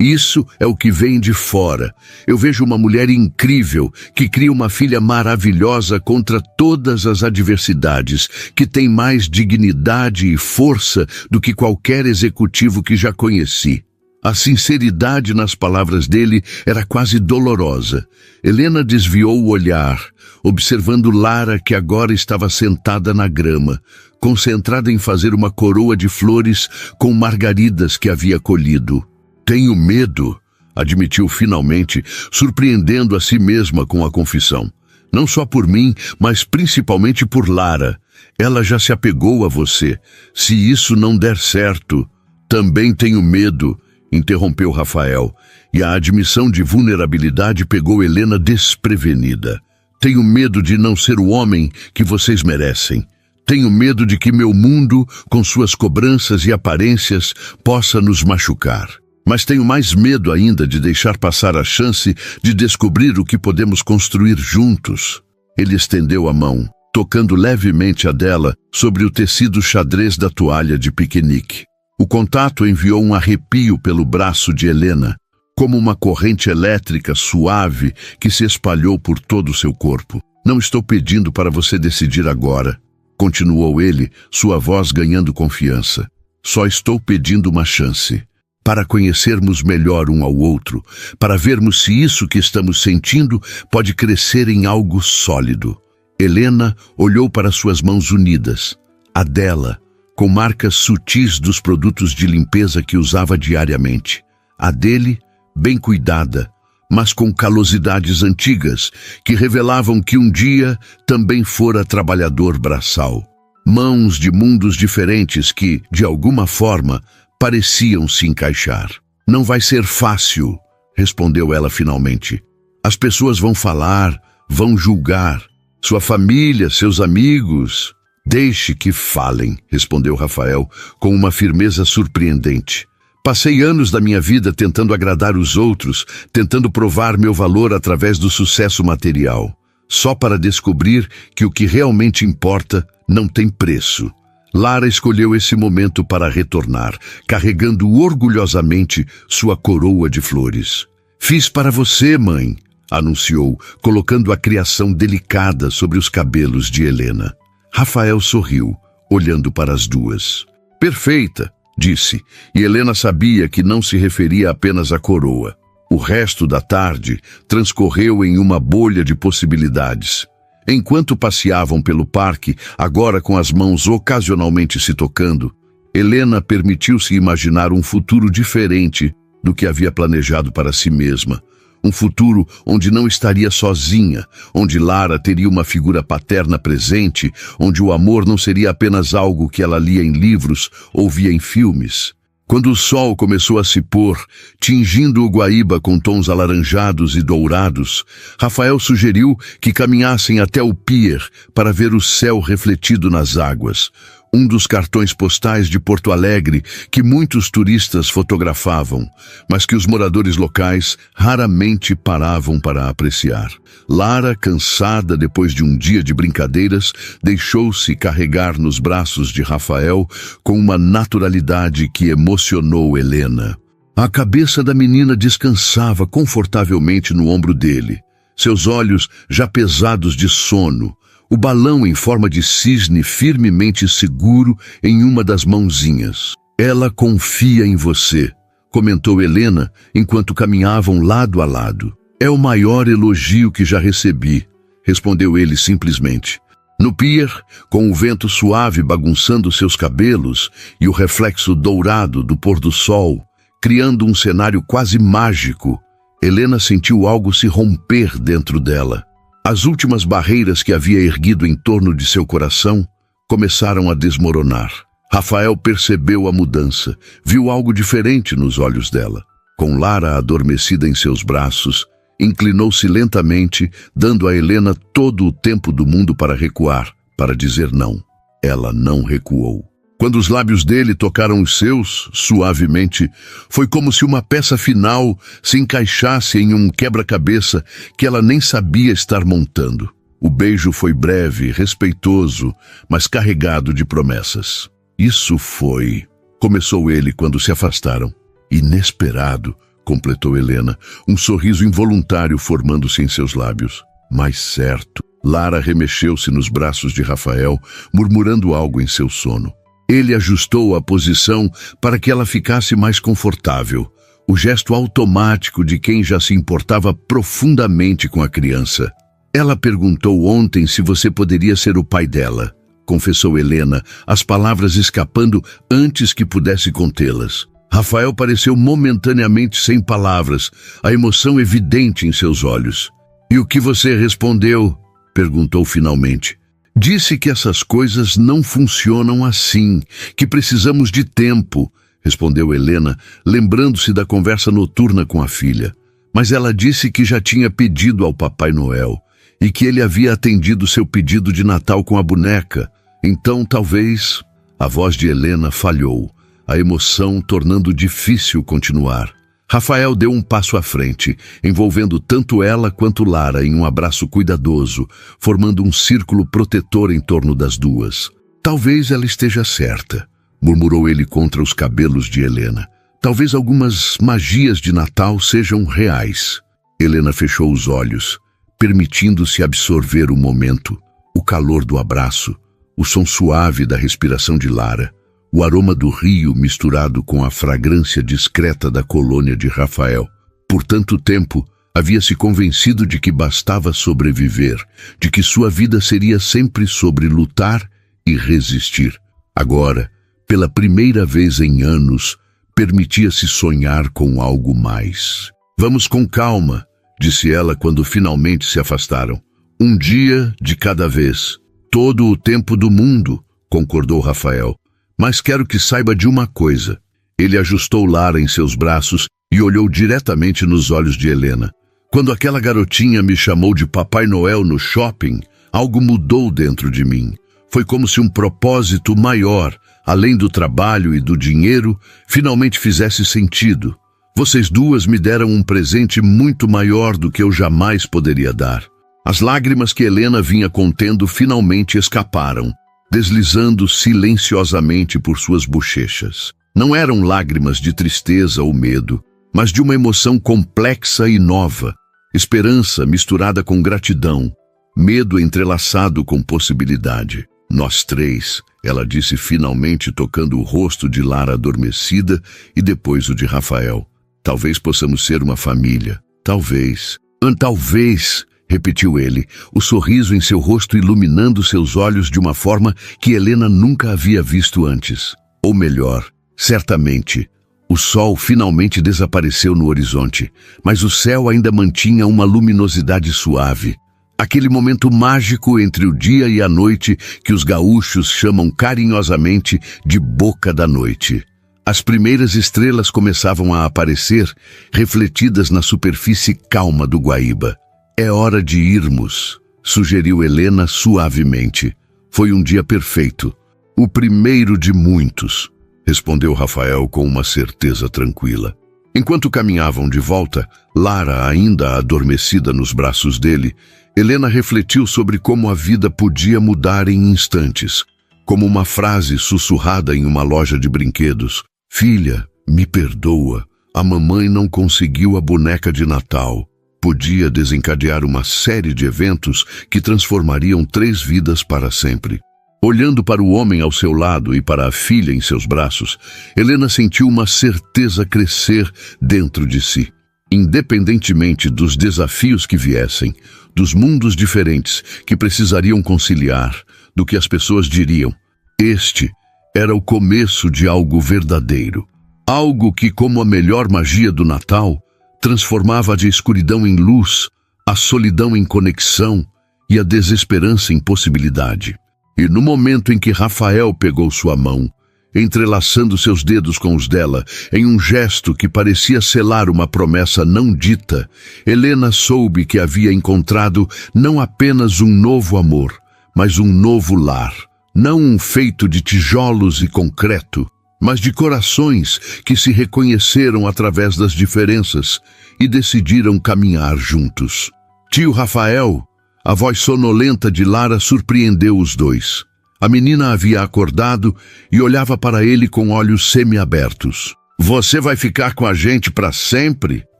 "Isso é o que vem de fora. Eu vejo uma mulher incrível, que cria uma filha maravilhosa contra todas as adversidades, que tem mais dignidade e força do que qualquer executivo que já conheci." A sinceridade nas palavras dele era quase dolorosa. Helena desviou o olhar, observando Lara, que agora estava sentada na grama, concentrada em fazer uma coroa de flores com margaridas que havia colhido. "Tenho medo", admitiu finalmente, surpreendendo a si mesma com a confissão. "Não só por mim, mas principalmente por Lara. Ela já se apegou a você. Se isso não der certo..." "Também tenho medo", interrompeu Rafael, e a admissão de vulnerabilidade pegou Helena desprevenida. "Tenho medo de não ser o homem que vocês merecem. Tenho medo de que meu mundo, com suas cobranças e aparências, possa nos machucar. Mas tenho mais medo ainda de deixar passar a chance de descobrir o que podemos construir juntos." Ele estendeu a mão, tocando levemente a dela sobre o tecido xadrez da toalha de piquenique. O contato enviou um arrepio pelo braço de Helena, como uma corrente elétrica suave que se espalhou por todo o seu corpo. "Não estou pedindo para você decidir agora", continuou ele, sua voz ganhando confiança. "Só estou pedindo uma chance, para conhecermos melhor um ao outro, para vermos se isso que estamos sentindo pode crescer em algo sólido." Helena olhou para suas mãos unidas, a dela, com marcas sutis dos produtos de limpeza que usava diariamente. A dele, bem cuidada, mas com calosidades antigas que revelavam que um dia também fora trabalhador braçal. Mãos de mundos diferentes que, de alguma forma, pareciam se encaixar. "Não vai ser fácil", respondeu ela finalmente. "As pessoas vão falar, vão julgar. Sua família, seus amigos..." "Deixe que falem", respondeu Rafael, com uma firmeza surpreendente. "Passei anos da minha vida tentando agradar os outros, tentando provar meu valor através do sucesso material, só para descobrir que o que realmente importa não tem preço." Lara escolheu esse momento para retornar, carregando orgulhosamente sua coroa de flores. "Fiz para você, mãe", anunciou, colocando a criação delicada sobre os cabelos de Helena. Rafael sorriu, olhando para as duas. "Perfeita", disse, e Helena sabia que não se referia apenas à coroa. O resto da tarde transcorreu em uma bolha de possibilidades. Enquanto passeavam pelo parque, agora com as mãos ocasionalmente se tocando, Helena permitiu-se imaginar um futuro diferente do que havia planejado para si mesma. Um futuro onde não estaria sozinha, onde Lara teria uma figura paterna presente, onde o amor não seria apenas algo que ela lia em livros ou via em filmes. Quando o sol começou a se pôr, tingindo o Guaíba com tons alaranjados e dourados, Rafael sugeriu que caminhassem até o pier para ver o céu refletido nas águas. um dos cartões postais de Porto Alegre que muitos turistas fotografavam, mas que os moradores locais raramente paravam para apreciar. Lara, cansada depois de um dia de brincadeiras, deixou-se carregar nos braços de Rafael com uma naturalidade que emocionou Helena. A cabeça da menina descansava confortavelmente no ombro dele, seus olhos já pesados de sono, o balão em forma de cisne firmemente seguro em uma das mãozinhas. Ela confia em você, comentou Helena enquanto caminhavam lado a lado. É o maior elogio que já recebi, respondeu ele simplesmente. No pier, com o vento suave bagunçando seus cabelos e o reflexo dourado do pôr do sol, criando um cenário quase mágico, Helena sentiu algo se romper dentro dela. As últimas barreiras que havia erguido em torno de seu coração começaram a desmoronar. Rafael percebeu a mudança, viu algo diferente nos olhos dela. Com Lara adormecida em seus braços, inclinou-se lentamente, dando a Helena todo o tempo do mundo para recuar, para dizer não. Ela não recuou. Quando os lábios dele tocaram os seus, suavemente, foi como se uma peça final se encaixasse em um quebra-cabeça que ela nem sabia estar montando. O beijo foi breve, respeitoso, mas carregado de promessas. Isso foi... Começou ele quando se afastaram. Inesperado, completou Helena, um sorriso involuntário formando-se em seus lábios. Mas certo. Lara remexeu-se nos braços de Rafael, murmurando algo em seu sono. Ele ajustou a posição para que ela ficasse mais confortável, o gesto automático de quem já se importava profundamente com a criança. Ela perguntou ontem se você poderia ser o pai dela, confessou Helena, as palavras escapando antes que pudesse contê-las. Rafael pareceu momentaneamente sem palavras, a emoção evidente em seus olhos. E o que você respondeu? Perguntou finalmente. Disse que essas coisas não funcionam assim, que precisamos de tempo, respondeu Helena, lembrando-se da conversa noturna com a filha. Mas ela disse que já tinha pedido ao Papai Noel e que ele havia atendido seu pedido de Natal com a boneca. Então, talvez... A voz de Helena falhou, a emoção tornando difícil continuar. Rafael deu um passo à frente, envolvendo tanto ela quanto Lara em um abraço cuidadoso, formando um círculo protetor em torno das duas. Talvez ela esteja certa, murmurou ele contra os cabelos de Helena. Talvez algumas magias de Natal sejam reais. Helena fechou os olhos, permitindo-se absorver o momento, o calor do abraço, o som suave da respiração de Lara, o aroma do rio misturado com a fragrância discreta da colônia de Rafael. Por tanto tempo, havia se convencido de que bastava sobreviver, de que sua vida seria sempre sobre lutar e resistir. Agora, pela primeira vez em anos, permitia-se sonhar com algo mais. Vamos com calma, disse ela quando finalmente se afastaram. Um dia de cada vez. Todo o tempo do mundo, concordou Rafael. Mas quero que saiba de uma coisa. Ele ajustou Lara em seus braços e olhou diretamente nos olhos de Helena. Quando aquela garotinha me chamou de Papai Noel no shopping, algo mudou dentro de mim. Foi como se um propósito maior, além do trabalho e do dinheiro, finalmente fizesse sentido. Vocês duas me deram um presente muito maior do que eu jamais poderia dar. As lágrimas que Helena vinha contendo finalmente escaparam, deslizando silenciosamente por suas bochechas. Não eram lágrimas de tristeza ou medo, mas de uma emoção complexa e nova, esperança misturada com gratidão, medo entrelaçado com possibilidade. Nós três, ela disse finalmente tocando o rosto de Lara adormecida e depois o de Rafael. Talvez possamos ser uma família. Talvez. Talvez, repetiu ele, o sorriso em seu rosto iluminando seus olhos de uma forma que Helena nunca havia visto antes. Ou melhor, certamente, o sol finalmente desapareceu no horizonte, mas o céu ainda mantinha uma luminosidade suave. Aquele momento mágico entre o dia e a noite que os gaúchos chamam carinhosamente de boca da noite. As primeiras estrelas começavam a aparecer, refletidas na superfície calma do Guaíba. É hora de irmos, sugeriu Helena suavemente. Foi um dia perfeito. O primeiro de muitos, respondeu Rafael com uma certeza tranquila. Enquanto caminhavam de volta, Lara ainda adormecida nos braços dele, Helena refletiu sobre como a vida podia mudar em instantes, como uma frase sussurrada em uma loja de brinquedos. Filha, me perdoa, a mamãe não conseguiu a boneca de Natal. Podia desencadear uma série de eventos que transformariam 3 vidas para sempre. Olhando para o homem ao seu lado e para a filha em seus braços, Helena sentiu uma certeza crescer dentro de si. Independentemente dos desafios que viessem, dos mundos diferentes que precisariam conciliar, do que as pessoas diriam, este era o começo de algo verdadeiro. Algo que, como a melhor magia do Natal, transformava a escuridão em luz, a solidão em conexão e a desesperança em possibilidade. E no momento em que Rafael pegou sua mão, entrelaçando seus dedos com os dela, em um gesto que parecia selar uma promessa não dita, Helena soube que havia encontrado não apenas um novo amor, mas um novo lar. Não um feito de tijolos e concreto, mas de corações que se reconheceram através das diferenças e decidiram caminhar juntos. Tio Rafael, a voz sonolenta de Lara surpreendeu os dois. A menina havia acordado e olhava para ele com olhos semi-abertos. Você vai ficar com a gente para sempre?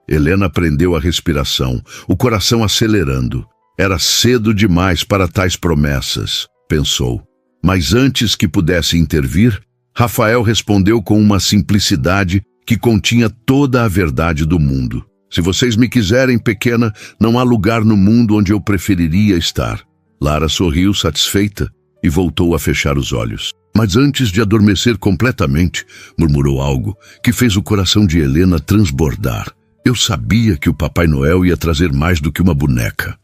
Helena prendeu a respiração, o coração acelerando. Era cedo demais para tais promessas, pensou. Mas antes que pudesse intervir, Rafael respondeu com uma simplicidade que continha toda a verdade do mundo. Se vocês me quiserem, pequena, não há lugar no mundo onde eu preferiria estar. Lara sorriu satisfeita e voltou a fechar os olhos. Mas antes de adormecer completamente, murmurou algo que fez o coração de Helena transbordar. Eu sabia que o Papai Noel ia trazer mais do que uma boneca.